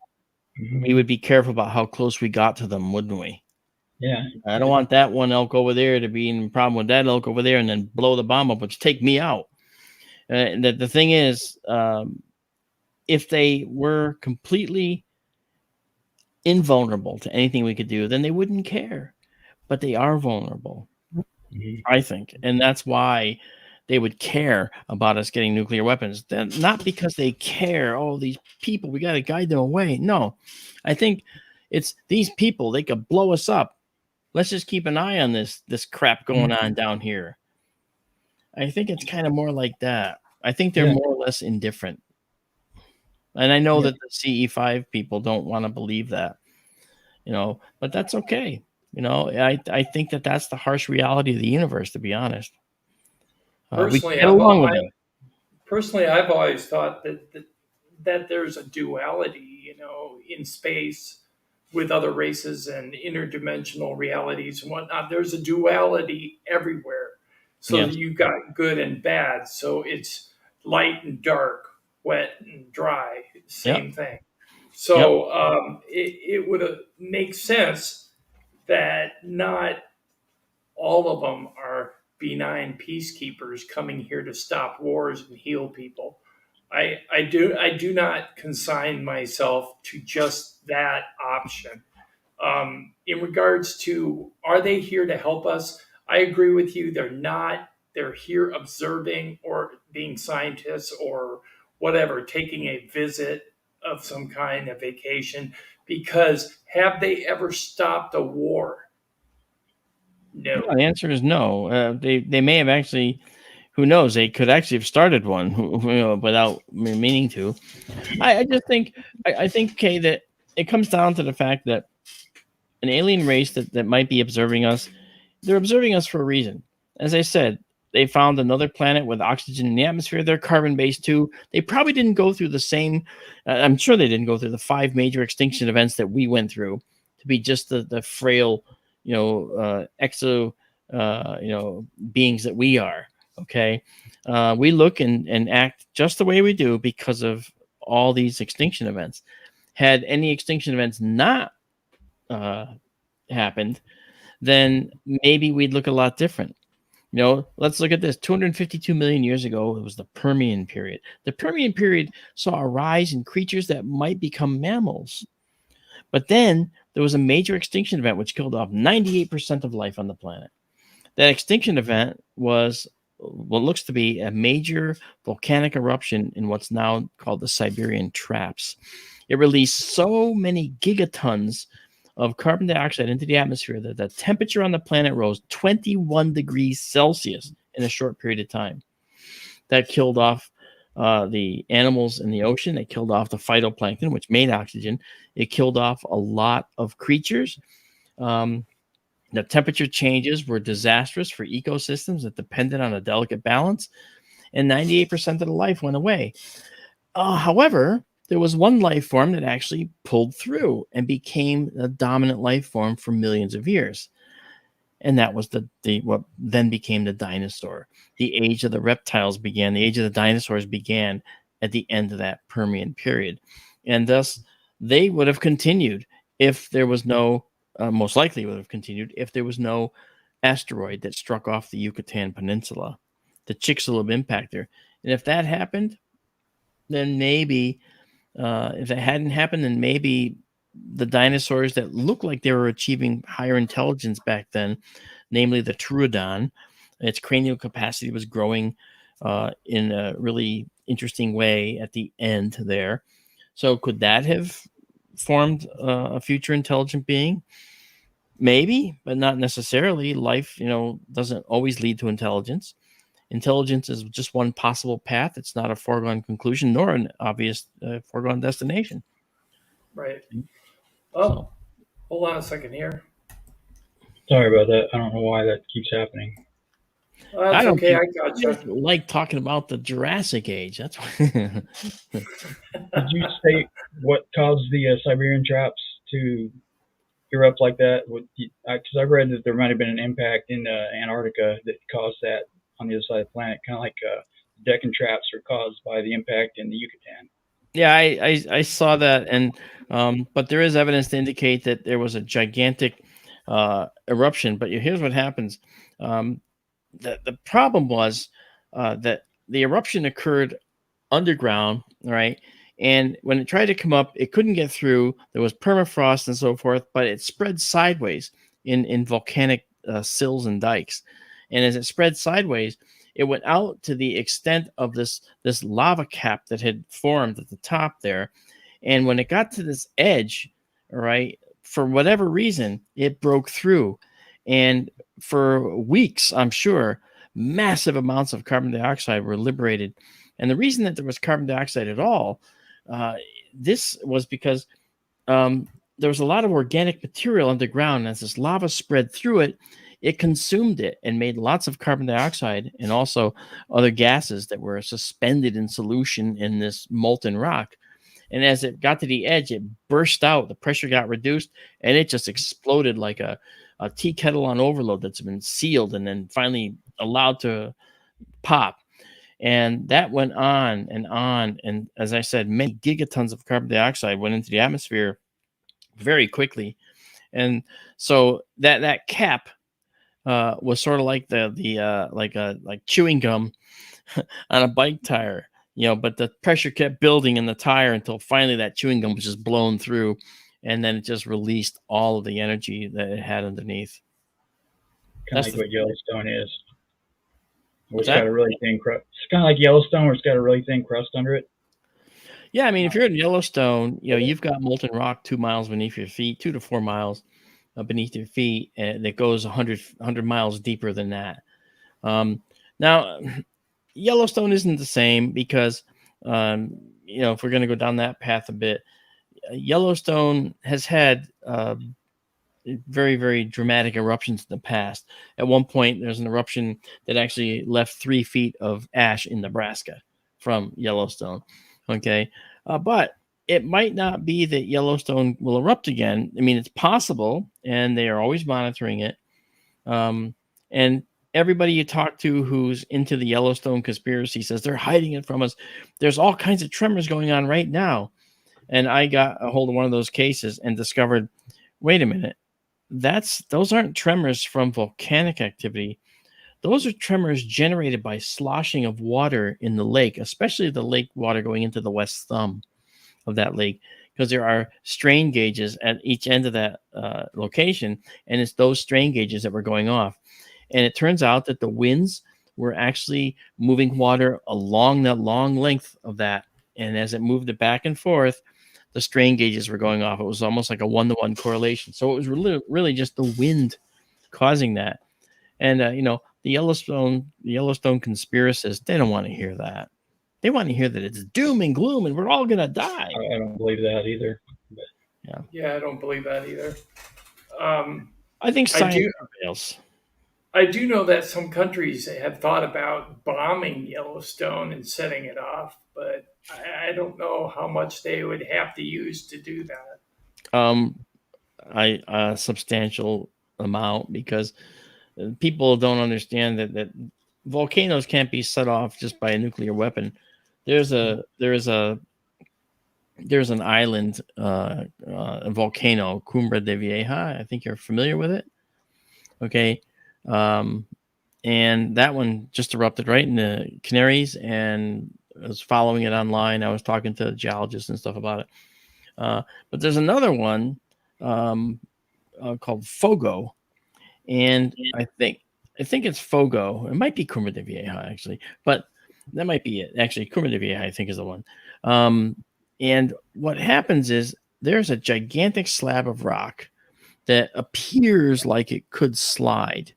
Mm-hmm. we would be careful about how close we got to them, wouldn't we? Yeah, I don't want that one elk over there to be in problem with that elk over there and then blow the bomb up, which take me out. The thing is, if they were completely invulnerable to anything we could do, then they wouldn't care. But they are vulnerable, mm-hmm. I think, and that's why they would care about us getting nuclear weapons. Then not because they care. Oh, these people, we got to guide them away. No, I think it's these people. They could blow us up. Let's just keep an eye on this crap going on down here. I think it's kind of more like that. I think they're Yeah, more or less indifferent. And I know yeah. that the CE5 people don't want to believe that, but that's okay. I think that that's the harsh reality of the universe, to be honest. We can Personally, get I've along I, with them. personally I've always thought that there's a duality, in space with other races and interdimensional realities and whatnot. There's a duality everywhere. So Yes. you got good and bad. So it's light and dark, wet and dry. same Yep. thing. Yep. So it would make sense that not all of them are benign peacekeepers coming here to stop wars and heal people. I do not consign myself to just that option. In regards to are they here to help us? I agree with you. They're not. They're here observing or being scientists or whatever, taking a visit of some kind, a vacation. Because have they ever stopped a war? No, No. the answer is no. They may have actually. Who knows? They could actually have started one, without meaning to. I just think I think, okay, that it comes down to the fact that an alien race that might be observing us, they're observing us for a reason. As I said, they found another planet with oxygen in the atmosphere. They're carbon based too. They probably didn't go through the same. I'm sure they didn't go through the 5 major extinction events that we went through to be just the frail, exo, beings that we are. Okay, we look and act just the way we do because of all these extinction events. Had any extinction events not uh, happened, then maybe we'd look a lot different. Let's look at this. 252 million years ago, it was the Permian period. The Permian period saw a rise in creatures that might become mammals. But then there was a major extinction event which killed off 98% of life on the planet. That extinction event was what looks to be a major volcanic eruption in what's now called the Siberian Traps. It released so many gigatons of carbon dioxide into the atmosphere that the temperature on the planet rose 21 degrees Celsius in a short period of time. That killed off the animals in the ocean. It killed off the phytoplankton, which made oxygen. It killed off a lot of creatures. The temperature changes were disastrous for ecosystems that depended on a delicate balance, and 98% of the life went away. However, there was one life form that actually pulled through and became a dominant life form for millions of years. And that was the what then became the dinosaur. The age of the reptiles began. The age of the dinosaurs began at the end of that Permian period. And thus, they would have continued if there was no, most likely would have continued if there was no asteroid that struck off the Yucatan Peninsula, the Chicxulub impactor. And if that happened, then maybe if it hadn't happened, then maybe the dinosaurs that looked like they were achieving higher intelligence back then, namely the Troodon, its cranial capacity was growing in a really interesting way at the end there. So could that have formed a future intelligent being? Maybe, but not necessarily. Life, doesn't always lead to intelligence. Intelligence is just one possible path. It's not a foregone conclusion nor an obvious foregone destination. Right. So Oh, hold on a second here. Sorry about that. I don't know why that keeps happening. That's I don't okay. think I I gotcha. just like talking about the Jurassic Age. That's why. Did you say what caused the Siberian traps to erupt like that? Because I've read that there might have been an impact in Antarctica that caused that on the other side of the planet, kind of like Deccan traps were caused by the impact in the Yucatan. Yeah, I saw that, and but there is evidence to indicate that there was a gigantic eruption. But here's what happens: um, the problem was that the eruption occurred underground, right? And when it tried to come up, it couldn't get through. There was permafrost and so forth, but it spread sideways in volcanic sills and dikes. And as it spread sideways, it went out to the extent of this lava cap that had formed at the top there. And when it got to this edge, all right, for whatever reason, it broke through. And for weeks, I'm sure, massive amounts of carbon dioxide were liberated. And the reason that there was carbon dioxide at all, uh, this was because there was a lot of organic material underground. And as this lava spread through it, it consumed it and made lots of carbon dioxide and also other gases that were suspended in solution in this molten rock. And as it got to the edge, it burst out. The pressure got reduced, and it just exploded like a tea kettle on overload that's been sealed and then finally allowed to pop. And that went on and on. And as I said, many gigatons of carbon dioxide went into the atmosphere very quickly. And so that cap was sort of like like chewing gum on a bike tire, but the pressure kept building in the tire until finally that chewing gum was just blown through, and then it just released all of the energy that it had underneath. Kind of That's like the what Yellowstone is. Where What's it's got that? a really thin crust. It's kind of like Yellowstone, where it's got a really thin crust under it. Yeah, I mean, if you're in Yellowstone, you've got molten rock 2 miles beneath your feet, 2 to 4 miles beneath your feet, and it goes 100 miles deeper than that. Now, Yellowstone isn't the same because, if we're going to go down that path a bit, Yellowstone has had very, very dramatic eruptions in the past. At one point, there's an eruption that actually left 3 feet of ash in Nebraska from Yellowstone. Okay. But it might not be that Yellowstone will erupt again. I mean, it's possible, and they are always monitoring it. And everybody you talk to who's into the Yellowstone conspiracy says they're hiding it from us. There's all kinds of tremors going on right now. And I got a hold of one of those cases and discovered, wait a minute, those aren't tremors from volcanic activity. Those are tremors generated by sloshing of water in the lake, especially the lake water going into the west thumb of that lake, because there are strain gauges at each end of that location, and it's those strain gauges that were going off. And it turns out that the winds were actually moving water along that long length of that, and as it moved it back and forth, the strain gauges were going off. It was almost like a 1-to-1 correlation. So it was really just the wind causing that. And the Yellowstone conspiracists, they don't want to hear that. They want to hear that it's doom and gloom and we're all gonna die. I don't believe that either. But Yeah, I don't believe that either. Um, I think I science do. prevails. I do know that some countries have thought about bombing Yellowstone and setting it off, but I don't know how much they would have to use to do that. Um, I A substantial amount, because people don't understand that volcanoes can't be set off just by a nuclear weapon. There's an island, a volcano, Cumbre de Vieja. I think you're familiar with it. Okay. Um, and that one just erupted right in the Canaries, and I was following it online. I was talking to geologists and stuff about it. But there's another one um, called Fogo, and I think it's Fogo. It might be Cumbre de Vieja actually, but that might be it. Actually, Cumbre de Vieja I think is the one. And what happens is there's a gigantic slab of rock that appears like it could slide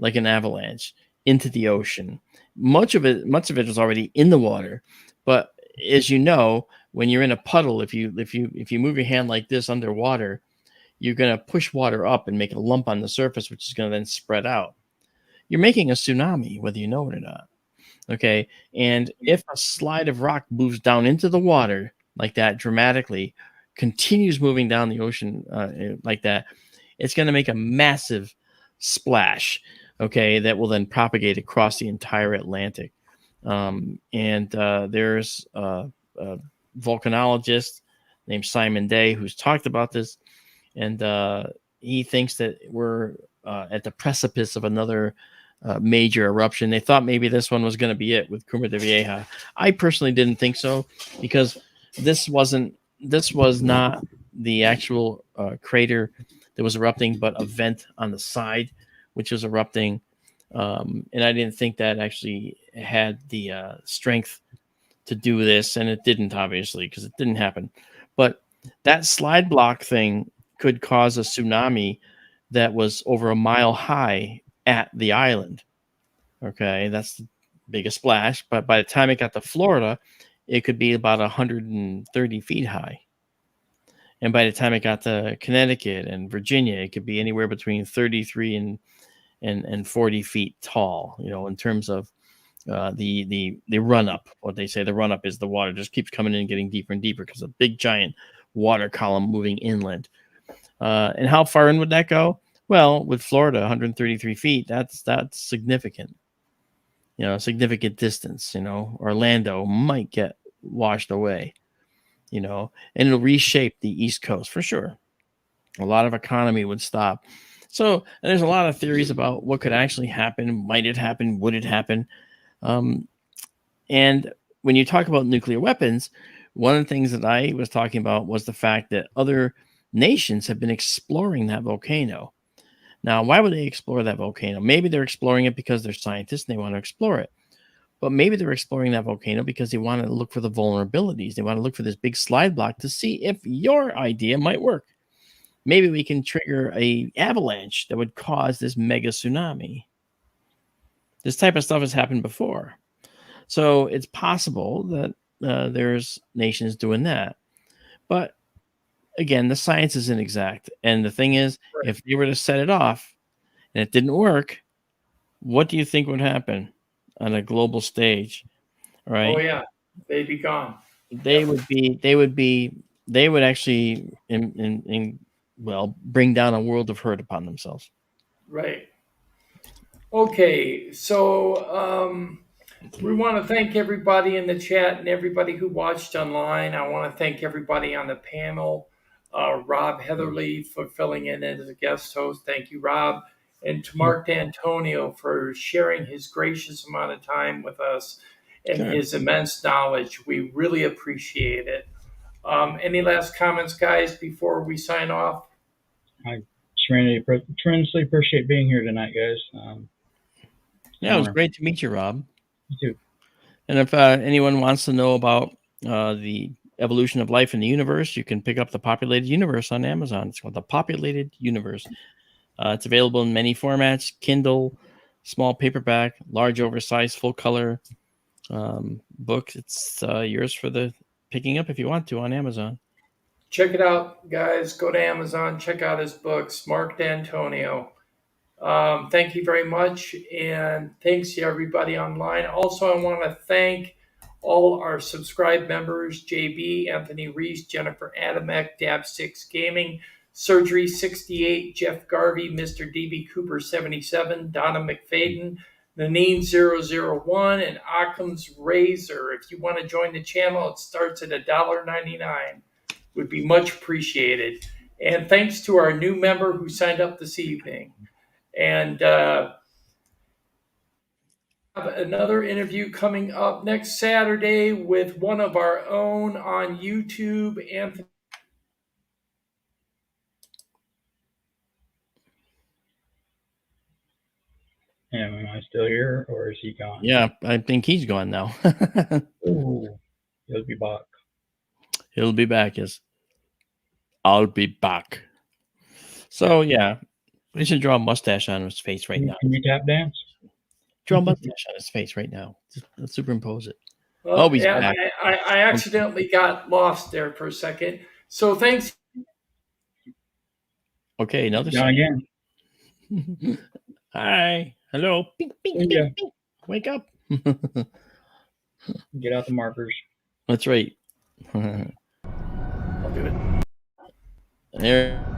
like an avalanche into the ocean. Much of it was already in the water, but as you know, when you're in a puddle, if you move your hand like this underwater, you're going to push water up and make a lump on the surface, which is going to then spread out. You're making a tsunami, whether you know it or not. Okay. And if a slide of rock moves down into the water like that dramatically, continues moving down the ocean like that, it's going to make a massive splash. Okay. That will then propagate across the entire Atlantic. And there's a volcanologist named Simon Day who's talked about this. And he thinks that we're at the precipice of another major eruption. They thought maybe this one was going to be it with Cumbre de Vieja. I personally didn't think so, because this was not the actual crater that was erupting, but a vent on the side which was erupting. And I didn't think that actually had the strength to do this, and it didn't, obviously, because it didn't happen. But that slide block thing could cause a tsunami that was over a mile high at the island. Okay, that's the biggest splash. But by the time it got to Florida, it could be about 130 feet high. And by the time it got to Connecticut and Virginia, it could be anywhere between 33 and 40 feet tall, in terms of the run up. What they say, the run up is the water just keeps coming in and getting deeper and deeper because a big giant water column moving inland. And how far in would that go? Well, with Florida, 133 feet, that's significant. significant distance. Orlando might get washed away, and it'll reshape the East Coast for sure. A lot of economy would stop. So there's a lot of theories about what could actually happen. Might it happen? Would it happen? And when you talk about nuclear weapons, one of the things that I was talking about was the fact that other nations have been exploring that volcano. Now, why would they explore that volcano? Maybe they're exploring it because they're scientists and they want to explore it. But maybe they're exploring that volcano because they want to look for the vulnerabilities. They want to look for this big slide block to see if your idea might work. Maybe we can trigger a avalanche that would cause this mega tsunami. This type of stuff has happened before. So it's possible that there's nations doing that. But again, the science isn't exact. And the thing is, if they were to set it off and it didn't work, what do you think would happen on a global stage? Right? Oh yeah, they'd be gone. They would actually bring down a world of hurt upon themselves. Right. Okay, so we want to thank everybody in the chat and everybody who watched online. I want to thank everybody on the panel. Rob Heatherly for filling in as a guest host. Thank you, Rob. And to Marc Dantonio for sharing his gracious amount of time with us and his immense knowledge. We really appreciate it. Any last comments, guys, before we sign off? I tremendously appreciate being here tonight, guys. Yeah, it was great to meet you, Rob. You too. And if anyone wants to know about the evolution of life in the universe, you can pick up The Populated Universe on Amazon. It's called The Populated Universe. It's available in many formats: Kindle, small paperback, large oversized full color book. It's yours for the picking up if you want to on Amazon. Check it out, guys. Go to Amazon. Check out his books, Marc Dantonio. Thank you very much, and thanks to everybody online. Also, I want to thank all our subscribed members: JB, Anthony Reese, Jennifer Adamek, Dab6 Gaming, Surgery 68, Jeff Garvey, Mr. DB Cooper 77, Donna McFadden, Nanine 001, and Occam's Razor. If you want to join the channel, it starts at $1.99. Would be much appreciated. And thanks to our new member who signed up this evening. And have another interview coming up next Saturday with one of our own on YouTube, Anthony. Am I still here, or is he gone? Yeah, I think he's gone now. Ooh, he'll be back. He'll be back, yes. I'll be back. So, yeah, we should draw a mustache on his face right now. Can you tap dance? Draw a mustache on his face right now. Let's superimpose it. Well, he's back. I accidentally got lost there for a second. So thanks. Okay, another Down again. Hi. Hello. Bing, bing, bing, bing. Wake up. Get out the markers. That's right. I'll do it. There.